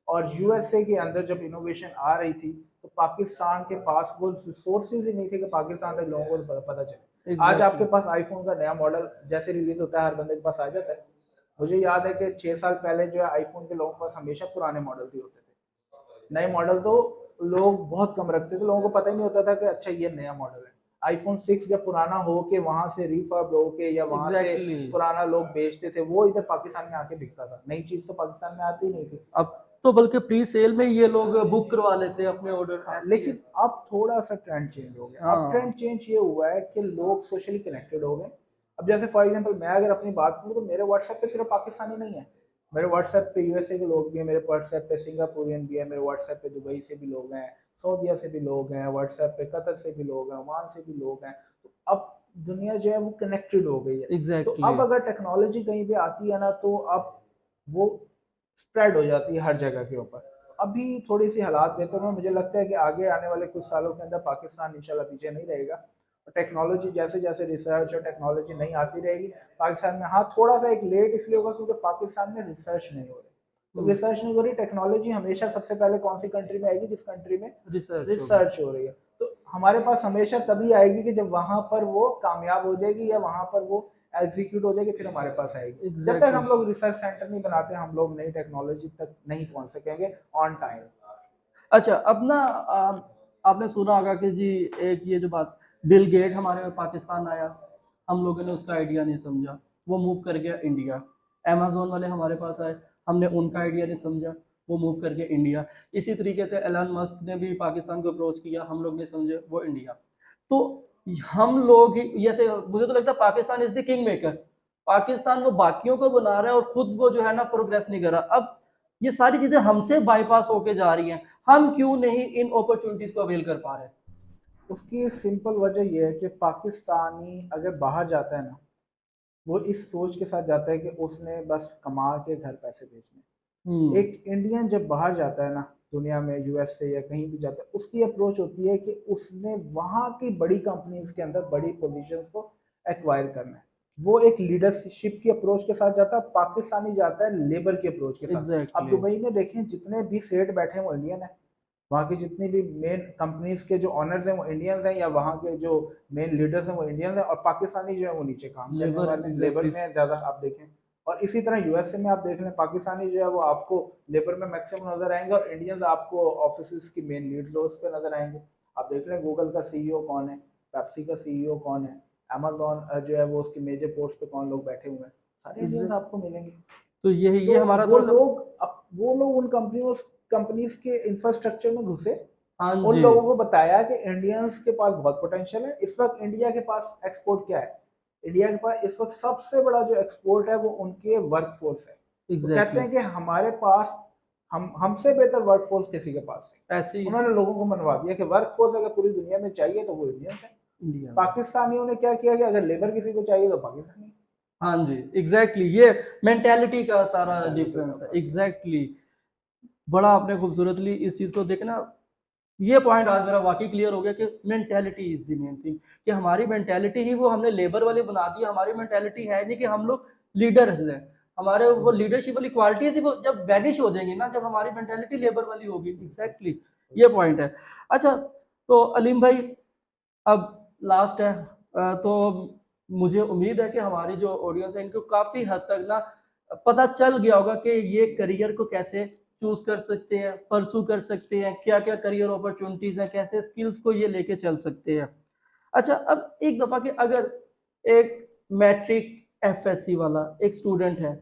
और यूएसए के अंदर जब इनोवेशन आ रही थी तो पाकिस्तान के पास वो रिसोर्सेज ही नहीं थे कि पाकिस्तान के लोगों को पता चले। आज आपके एग्ज़ैक्टली। पास आईफोन का नया मॉडल जैसे रिलीज होता है, हर बंदे के पास आ जाता है। मुझे याद है कि 6 साल पहले जो है आईफोन के लोगों के पास हमेशा पुराने मॉडल ही होते थे। नए मॉडल तो लोग बहुत कम रखते थे, लोगों को पता ही नहीं होता था कि अच्छा ये नया मॉडल है। आईफोन 6 जब पुराना हो के वहां से रिफर्ब हो के या वहां से एग्ज़ैक्टली। पुराना लोग बेचते थे, वो इधर पाकिस्तान में आके बिकता था। नई चीज तो पाकिस्तान में आती ही नहीं थी। अब तो बल्कि प्री सेल में ये लोग बुक करवा लेते हैं अपने ऑर्डर, हाँ, ऐसी है। लेकिन अब थोड़ा सा ट्रेंड चेंज हो गया। अब ट्रेंड हाँ। चेंज ये हुआ है कि लोग सोशली कनेक्टेड हो गए। अब जैसे फॉर एग्जांपल मैं अगर अपनी बात करूँ, तो मेरे व्हाट्सएप पे सिर्फ पाकिस्तानी नहीं है। मेरे व्हाट्सएप पे यूएसए के लोग भी हैं, मेरे व्हाट्सएप पे सिंगापुरियन भी है, मेरे व्हाट्सएप पे दुबई से भी लोग हैं, सऊदीया से भी लोग हैं, व्हाट्सएप पे कतर से भी लोग हैं, ओमान से भी लोग हैं। तो अब दुनिया जो है वो कनेक्टेड हो गई है। तो एग्जैक्टली अब exactly। अगर टेक्नोलॉजी कहीं पे आती है ना, तो अब वो स्प्रेड हो जाती है हर जगह के ऊपर। अभी थोड़ी सी हालात बेहतर हुए, मुझे लगता है कि आगे आने वाले कुछ सालों के अंदर पाकिस्तान इंशाल्लाह पीछे नहीं रहेगा। और टेक्नोलॉजी जैसे जैसे रिसर्च और टेक्नोलॉजी नहीं आती रहेगी पाकिस्तान में, हाँ थोड़ा सा एक लेट इसलिए होगा क्योंकि पाकिस्तान में रिसर्च नहीं हो रही। तो हम्म। रिसर्च नहीं हो रही, टेक्नोलॉजी हमेशा सबसे पहले कौन सी कंट्री में आएगी? जिस कंट्री में रिसर्च होगी। रिसर्च हो रही है। तो हमारे पास हमेशा तभी आएगी कि जब वहां पर वो कामयाब हो जाएगी या वहां पर वो एग्जीक्यूट हो जाएगी, फिर हमारे पास आएगी। जब तक एग्जैक्टली हम exactly। लोग रिसर्च सेंटर नहीं बनाते, हम लोग नई टेक्नोलॉजी तक नहीं पहुंच सकेंगे ऑन टाइम। अच्छा, अब ना आपने सुना होगा कि जी, एक ये जो बात, बिल गेट हमारे में पाकिस्तान आया, हम लोगों ने उसका आइडिया नहीं समझा, वो मूव कर गया इंडिया। अमेजोन वाले हमारे पास आए, हमने उनका आइडिया नहीं समझा, वो मूव कर गया इंडिया। इसी तरीके से एलन मस्क ने भी पाकिस्तान को अप्रोच किया, हम लोग नहीं समझे, वो इंडिया। तो हम लोग ही जैसे, मुझे तो लगता है Pakistan is the king maker. Pakistan वो बाकियों को बना रहा है और खुद वो जो है ना प्रोग्रेस नहीं कर रहा। अब ये सारी चीजें हमसे बाईपास होके जा रही हैं, हम क्यों नहीं इन अपॉर्चुनिटीज को अवेल कर पा रहे? उसकी सिंपल वजह यह है कि पाकिस्तानी अगर बाहर जाता है ना, वो इस सोच के साथ जाता है कि उसने बस कमा के घर पैसे भेजने। हम्म। एक इंडियन जब बाहर जाता है ना, दुनिया में यूएस से या कहीं भी जाता है, उसकी अप्रोच होती है कि उसने वहाँ की बड़ी कंपनीज के अंदर बड़ी पोजीशंस को एक्वायर करना है। वो एक लीडरशिप की अप्रोच के साथ जाता है, पाकिस्तानी जाता है लेबर की अप्रोच के साथ। अब एग्जैक्टली। दुबई में देखें जितने भी सेठ बैठे हैं वो इंडियन है, वहाँ की जितनी भी मेन कंपनीज के जो ऑनर्स हैं वो इंडियंस हैं, या वहाँ के जो मेन लीडर्स हैं वो इंडियंस हैं, और पाकिस्तानी जो है वो नीचे काम करने लेबर वाले हैं, लेबर एग्जैक्टली। में ज़्यादा आप देखें। और इसी तरह यूएसए में आप देख लें, पाकिस्तानी जो है वो आपको लेबर में मैक्सिमम नजर आएंगे, और इंडियंस आपको ऑफिस की मेन लीड रोल्स पे नजर आएंगे। आप देख लें गूगल का सीईओ कौन है, पेप्सी का सीईओ कौन है, अमेजोन जो है वो उसके मेजर पोस्ट पे कौन लोग बैठे हुए हैं, सारे इंडियंस एग्जैक्ट आपको मिलेंगे। तो ये तो हमारा थोड़ा सा। वो लोग उन कंपनीज के इंफ्रास्ट्रक्चर में घुसे, हाँ उन जी। लोगों को बताया कि इंडियंस के पास बहुत पोटेंशियल है। इस वक्त इंडिया के पास एक्सपोर्ट क्या है, इंडिया के पास इस वक्त सबसे बड़ा जो एक्सपोर्ट है वो उनके वर्कफोर्स है। तो कहते एग्जैक्टली। हैं कि हमारे पास हम हमसे बेहतर वर्कफोर्स किसी के पास नहीं। ऐसे ही उन्होंने लोगों को मनवा दिया कि वर्कफोर्स अगर पूरी दुनिया में चाहिए तो वो इंडियंस है। इंडिया में। पाकिस्तानियों ने क्या किया कि अगर लेबर किसी को चाहिए तो पाकिस्तानी। हाँ जी, एग्जैक्टली, ये मेंटेलिटी का सारा मेंटालिटी का डिफरेंस है, फर्क है। एग्जैक्टली। बड़ा आपने खूबसूरतली इस चीज़ को देखना। ये पॉइंट आज मेरा वाकई क्लियर हो गया कि mentality is the main thing, कि हमारी मेंटेलिटी ही वो हमने लेबर वाली बना दी है। हमारी मेंटेलिटी है नहीं कि हम लोग लीडर्स हैं। हमारे वो लीडरशिप वाली क्वालिटीज ही वो जब वैनिश हो जाएंगी ना, जब हमारी मेंटेलिटी लेबर वाली होगी। एग्जैक्टली, ये पॉइंट है। अच्छा, तो अलीम भाई, अब लास्ट है, तो मुझे उम्मीद है कि हमारी जो ऑडियंस है इनको काफ़ी हद तक ना पता चल गया होगा कि ये करियर को कैसे चूज कर सकते हैं, परसू कर सकते हैं, क्या क्या करियर अपॉर्चुनिटीज हैं, कैसे स्किल्स को ये लेके चल सकते हैं। अच्छा, अब एक दफ़ा कि अगर एक मैट्रिक एफएससी वाला एक स्टूडेंट है,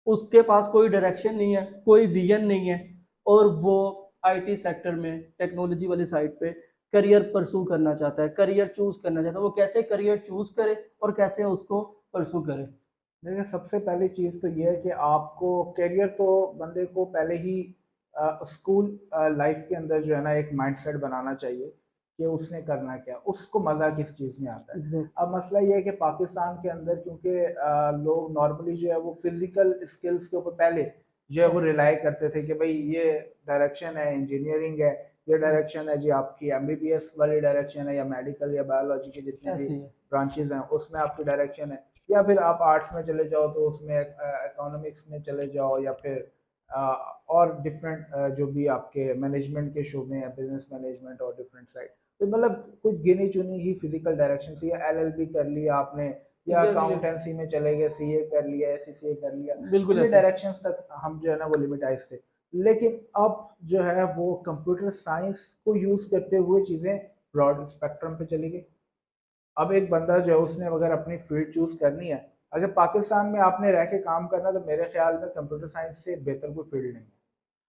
उसके पास कोई डायरेक्शन नहीं है, कोई विजन नहीं है, और वो आईटी सेक्टर में टेक्नोलॉजी वाली साइड पे करियर परसू करना चाहता है, करियर चूज करना चाहता है, वो कैसे करियर चूज करे और कैसे उसको परसू करे। देखिए सबसे पहली चीज़ तो ये है कि आपको करियर तो बंदे को पहले ही स्कूल लाइफ के अंदर जो है ना एक माइंडसेट बनाना चाहिए कि उसने करना क्या, उसको मज़ा किस चीज़ में आता है। एग्जैक्ट। अब मसला ये है कि पाकिस्तान के अंदर क्योंकि लोग नॉर्मली जो है वो फिजिकल स्किल्स के ऊपर पहले जो है वो रिलाई करते थे कि भाई ये डायरेक्शन है इंजीनियरिंग है, ये डायरेक्शन है जी आपकी एमबीबीएस वाली डायरेक्शन है, या मेडिकल या बायोलॉजी के जितने भी ऐसे ही है। ब्रांचेज हैं उसमें आपकी डायरेक्शन है। या फिर आप आर्ट्स में चले जाओ तो उसमें इकोनॉमिक्स में चले जाओ, या फिर और डिफरेंट जो भी आपके मैनेजमेंट के शोबे हैं, बिजनेस मैनेजमेंट और डिफरेंट साइड। तो मतलब कुछ गिनी चुनी ही फिजिकल डायरेक्शन से, या एलएलबी कर लिया आपने, या एग्जैक्टली। अकाउंटेंसी में चले गए, सीए कर लिया, एससीसीए कर लिया, बिल्कुल इन्हीं ऐसे ही। डायरेक्शंस तक हम जो है ना वो लिमिटाइज थे। लेकिन अब जो है वो कंप्यूटर साइंस को यूज करते हुए चीज़ें ब्रॉड स्पेक्ट्रम पे चली गई। अब एक बंदा जो है उसने अगर अपनी फील्ड चूज करनी है, अगर पाकिस्तान में आपने रह के काम करना, तो मेरे ख्याल में कंप्यूटर साइंस से बेहतर कोई फील्ड नहीं है।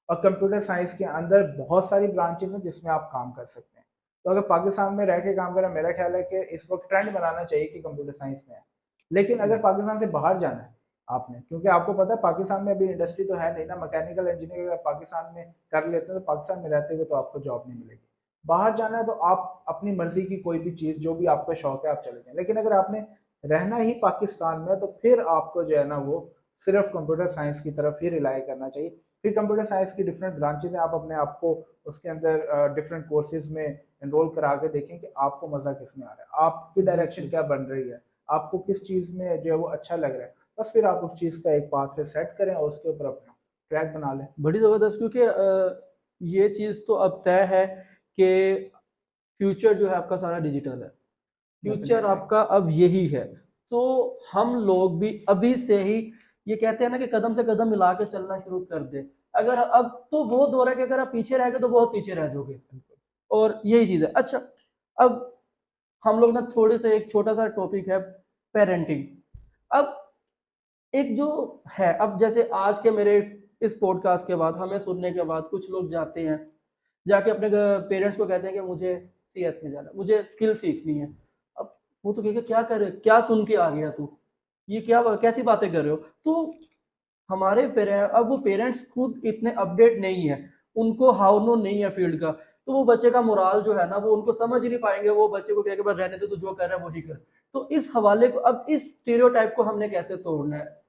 और कंप्यूटर साइंस के अंदर बहुत सारी ब्रांचेस हैं जिसमें आप काम कर सकते हैं। तो अगर पाकिस्तान में रह के काम करें, मेरा ख्याल है कि इस वक्त ट्रेंड बनाना चाहिए कि कंप्यूटर साइंस में है। लेकिन अगर पाकिस्तान से बाहर जाना है आपने, क्योंकि आपको पता है पाकिस्तान में अभी इंडस्ट्री तो है नहीं ना, मैकेनिकल इंजीनियर अगर पाकिस्तान में कर लेते हैं तो पाकिस्तान में रहते हुए तो आपको जॉब नहीं मिलेगी। बाहर जाना है तो आप अपनी मर्जी की कोई भी चीज़ जो भी आपका शौक है आप चले जाएं। लेकिन अगर आपने रहना ही पाकिस्तान में तो फिर आपको जो है ना वो सिर्फ कंप्यूटर साइंस की तरफ ही रिलाई करना चाहिए। फिर कंप्यूटर साइंस की डिफरेंट ब्रांचेस हैं, आप अपने आप को उसके अंदर डिफरेंट कोर्सेज में एनरोल करा के देखें कि आपको मज़ा किस में आ रहा है, आपकी डायरेक्शन एग्जैक्टली। क्या बन रही है, आपको किस चीज़ में जो है वो अच्छा लग रहा है। बस फिर आप उस चीज़ का एक पाथ पे सेट करें और उसके ऊपर अपना ट्रैक बना लें। बड़ी ज़बरदस्त, क्योंकि ये चीज़ तो अब तय है कि फ्यूचर जो है आपका सारा डिजिटल है। Future definitely. आपका अब यही है। तो हम लोग भी अभी से ही, ये कहते हैं ना कि कदम से कदम मिला के चलना शुरू कर दे। अगर अब तो वो दौर है कि अगर आप पीछे रह गए तो बहुत पीछे रह जाओगे। और यही चीज़ है। अच्छा, अब हम लोग ना थोड़े से एक छोटा सा टॉपिक है, पेरेंटिंग। अब एक जो है, अब जैसे आज के मेरे इस पॉडकास्ट के बाद, हमें सुनने के बाद कुछ लोग जाते हैं, जाके अपने पेरेंट्स को कहते हैं कि मुझे सीएस में जाना है, मुझे स्किल सीखनी है। अब वो तो कहेगा क्या कर, क्या सुन के आ गया तू, ये क्या कैसी बातें कर रहे हो। तो हमारे पेरेंट, अब वो पेरेंट्स खुद इतने अपडेट नहीं है, उनको हाउ नो नहीं है फील्ड का, तो वो बच्चे का मोराल जो है ना वो उनको समझ ही नहीं पाएंगे। वो बच्चे को कहेंगे बस रहने दे, तो जो कर रहा है वही कर। तो इस हवाले को, अब इस स्टीरियोटाइप को हमने कैसे तोड़ना है।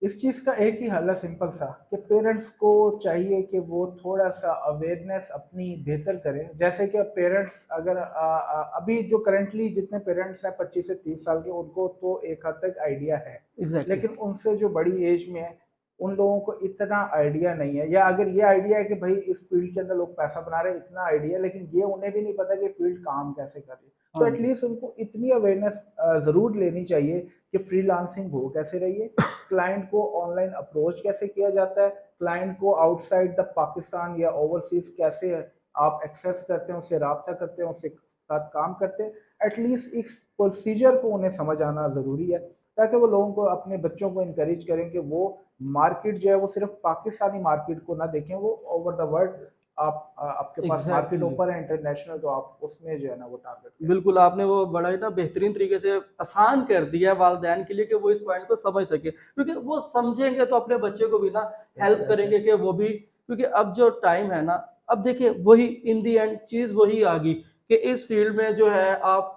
इस चीज़ का एक ही हल है सिंपल सा, कि पेरेंट्स को चाहिए कि वो थोड़ा सा अवेयरनेस अपनी बेहतर करें। जैसे कि अब पेरेंट्स अगर अभी जो करंटली जितने पेरेंट्स हैं 25 से 30 साल के, उनको तो एक हद तक आइडिया है, एग्जैक्टली। लेकिन उनसे जो बड़ी एज में है उन लोगों को इतना आइडिया नहीं है, या अगर ये आइडिया है कि भाई इस फील्ड के अंदर लोग पैसा बना रहे हैं, इतना आइडिया है, लेकिन ये उन्हें भी नहीं पता कि फील्ड काम कैसे कर रही है। तो हाँ जी। एटलीस्ट उनको इतनी अवेयरनेस ज़रूर लेनी चाहिए कि फ्रीलांसिंग हो कैसे रही है, क्लाइंट को ऑनलाइन अप्रोच कैसे किया जाता है, क्लाइंट को आउटसाइड द पाकिस्तान या ओवरसीज कैसे आप एक्सेस करते हैं, उससे रब्ता करते हैं, उससे साथ काम करते हैं। एटलीस्ट इस प्रोसीजर को उन्हें समझ आना ज़रूरी है, ताकि वो लोगों को, अपने बच्चों को इनकरेज करें कि वो मार्केट जो है वो सिर्फ पाकिस्तानी मार्केट को ना देखें, वो ओवर द वर्ल्ड आपके पास मार्केट एग्जैक्टली। ओपन है इंटरनेशनल, तो आप उसमें जो है ना वो टारगेट करें। बिल्कुल, आपने वो बड़ा ही ना बेहतरीन तरीके से आसान कर दिया है वालिदैन के लिए कि वो इस पॉइंट को समझ सके, क्योंकि वो समझेंगे तो अपने बच्चे को भी ना हेल्प बिल्कुल करेंगे एग्जैक्ट। कि वो भी, क्योंकि अब जो टाइम है ना, अब देखिए वही इन दी एंड चीज़ वही आ गई कि इस फील्ड में जो है आप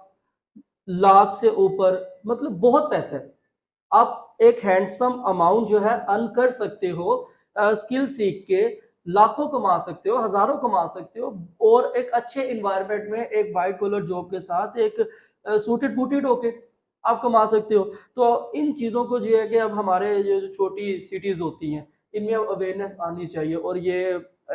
लाख से ऊपर, मतलब बहुत पैसे है। आप एक हैंडसम अमाउंट जो है अर्न कर सकते हो, स्किल सीख के लाखों कमा सकते हो, हजारों कमा सकते हो, और एक अच्छे इन्वायरमेंट में एक वाइट कॉलर जॉब के साथ एक सूटेड बूटेड होके आप कमा सकते हो। तो इन चीज़ों को जो है कि अब हमारे ये जो छोटी सिटीज़ होती हैं, इनमें अवेयरनेस आनी चाहिए। और ये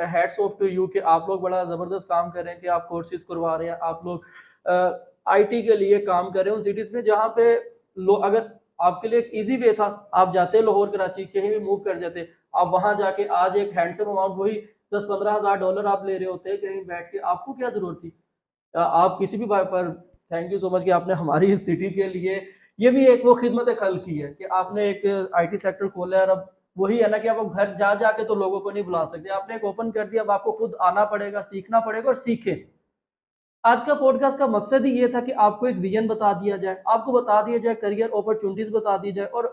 हैट्स ऑफ टू यू कि आप लोग बड़ा ज़बरदस्त काम कर रहे हैं कि आप कोर्सेज करवा रहे हैं, आप लोग आईटी के लिए काम कर रहे हैं उन सिटीज़ में जहाँ पे लोग, अगर आपके लिए एक ईजी वे था, आप जाते लाहौर कराची कहीं भी मूव कर जाते, आप वहां जाके आज एक हैंडसम अमाउंट वही 10-15 हज़ार डॉलर आप ले रहे होते कहीं बैठ के, आपको क्या जरूरत थी। आप किसी भी बात पर, थैंक यू सो मच कि आपने हमारी इस सिटी के लिए ये भी एक वो खिदमत खल की है कि आपने एक आईटी सेक्टर खोला है। और अब वही है ना कि आप घर जा जाके तो लोगों को नहीं बुला सकते, आपने एक ओपन कर दिया, अब आपको खुद आना पड़ेगा, सीखना पड़ेगा और सीखें। आज का पॉडकास्ट का मकसद ही ये था कि आपको एक विजन बता दिया जाए, आपको बता दिया जाए, करियर अपॉर्चुनिटीज बता दी जाए। और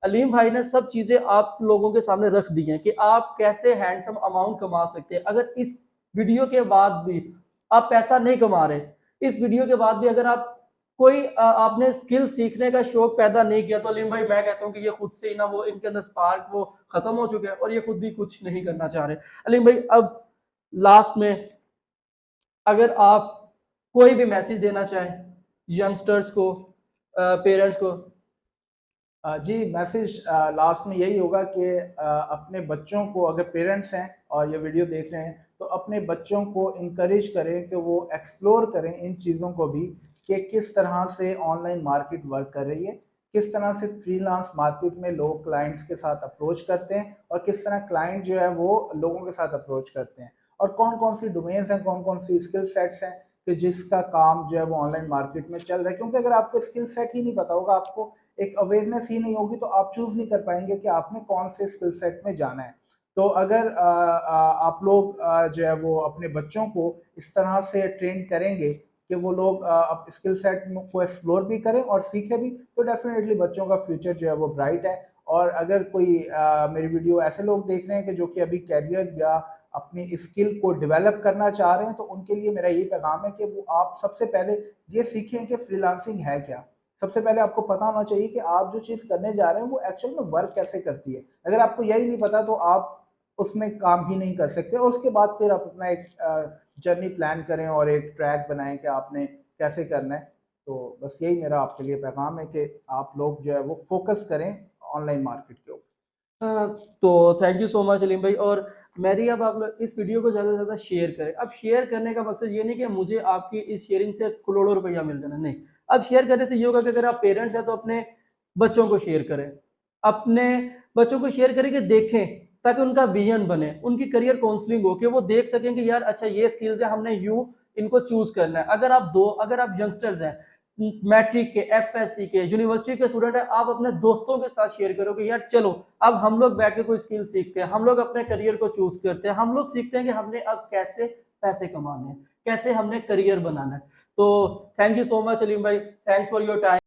अलीम भाई ने सब चीजें आप लोगों के सामने रख दी हैं कि आप कैसे हैंडसम अमाउंट कमा सकते हैं। अगर इस वीडियो के बाद भी आप पैसा नहीं कमा रहे, इस वीडियो के बाद भी अगर आप कोई आपने स्किल सीखने का शौक पैदा नहीं किया, तो अलीम भाई मैं कहता हूँ कि ये खुद से ही ना, वो इनके अंदर स्पार्क वो खत्म हो चुके हैं और ये खुद ही कुछ नहीं करना चाह रहे। अलीम भाई, अब लास्ट में अगर आप कोई भी मैसेज देना चाहें यंगस्टर्स को, पेरेंट्स को। जी, मैसेज लास्ट में यही होगा कि अपने बच्चों को, अगर पेरेंट्स हैं और ये वीडियो देख रहे हैं, तो अपने बच्चों को इनकरेज करें कि वो एक्सप्लोर करें इन चीज़ों को भी, कि किस तरह से ऑनलाइन मार्केट वर्क कर रही है, किस तरह से फ्रीलांस मार्केट में लोग क्लाइंट्स के साथ अप्रोच करते हैं, और किस तरह क्लाइंट जो है वो लोगों के साथ अप्रोच करते हैं, और कौन कौन सी डोमेन्स हैं, कौन कौन सी स्किल सेट्स हैं कि जिसका काम जो है वो ऑनलाइन मार्केट में चल रहा है। क्योंकि अगर आपको स्किल सेट ही नहीं पता होगा, आपको एक अवेयरनेस ही नहीं होगी, तो आप चूज नहीं कर पाएंगे कि आपने कौन से स्किल सेट में जाना है। तो अगर आप लोग जो है वो अपने बच्चों को इस तरह से ट्रेन करेंगे कि वो लोग स्किल सेट को एक्सप्लोर भी करें और सीखें भी, तो डेफिनेटली बच्चों का फ्यूचर जो है वो ब्राइट है। और अगर कोई मेरी वीडियो ऐसे लोग देख रहे हैं कि जो कि अभी कैरियर या अपनी स्किल को डेवलप करना चाह रहे हैं, तो उनके लिए मेरा यही पैगाम है कि वो आप सबसे पहले ये सीखें कि फ्रीलांसिंग है क्या। सबसे पहले आपको पता होना चाहिए कि आप जो चीज़ करने जा रहे हैं वो एक्चुअल में वर्क कैसे करती है। अगर आपको यही नहीं पता, तो आप उसमें काम ही नहीं कर सकते, और उसके बाद फिर आप अपना एक जर्नी प्लान करें और एक ट्रैक बनाएं कि आपने कैसे करना है। तो बस यही मेरा आपके लिए पैगाम है कि आप लोग जो है वो फोकस करें ऑनलाइन मार्केट के ऊपर। हाँ, तो thank you so much Aleem भाई। और मेरी, अब आप लोग इस वीडियो को ज़्यादा से ज़्यादा शेयर करें। अब शेयर करने का मकसद ये नहीं कि मुझे आपकी इस शेयरिंग से करोड़ों रुपया मिल जाना, नहीं। अब शेयर करने से ये होगा कि अगर आप पेरेंट्स हैं तो अपने बच्चों को शेयर करें, अपने बच्चों को शेयर करें कि देखें, ताकि उनका विजन बने, उनकी करियर काउंसलिंग हो, कि वो देख सकें कि यार अच्छा ये स्किल्स है, हमने यूँ इनको चूज करना है। अगर आप यंगस्टर्स हैं, मैट्रिक के, एफएससी के, यूनिवर्सिटी के स्टूडेंट है, आप अपने दोस्तों के साथ शेयर करो कि यार चलो अब हम लोग बैठ के कोई स्किल सीखते हैं, हम लोग अपने करियर को चूज करते हैं, हम लोग सीखते हैं कि हमने अब कैसे पैसे कमाने हैं, कैसे हमने करियर बनाना है। तो thank you so much Aleem भाई, थैंक्स फॉर योर टाइम।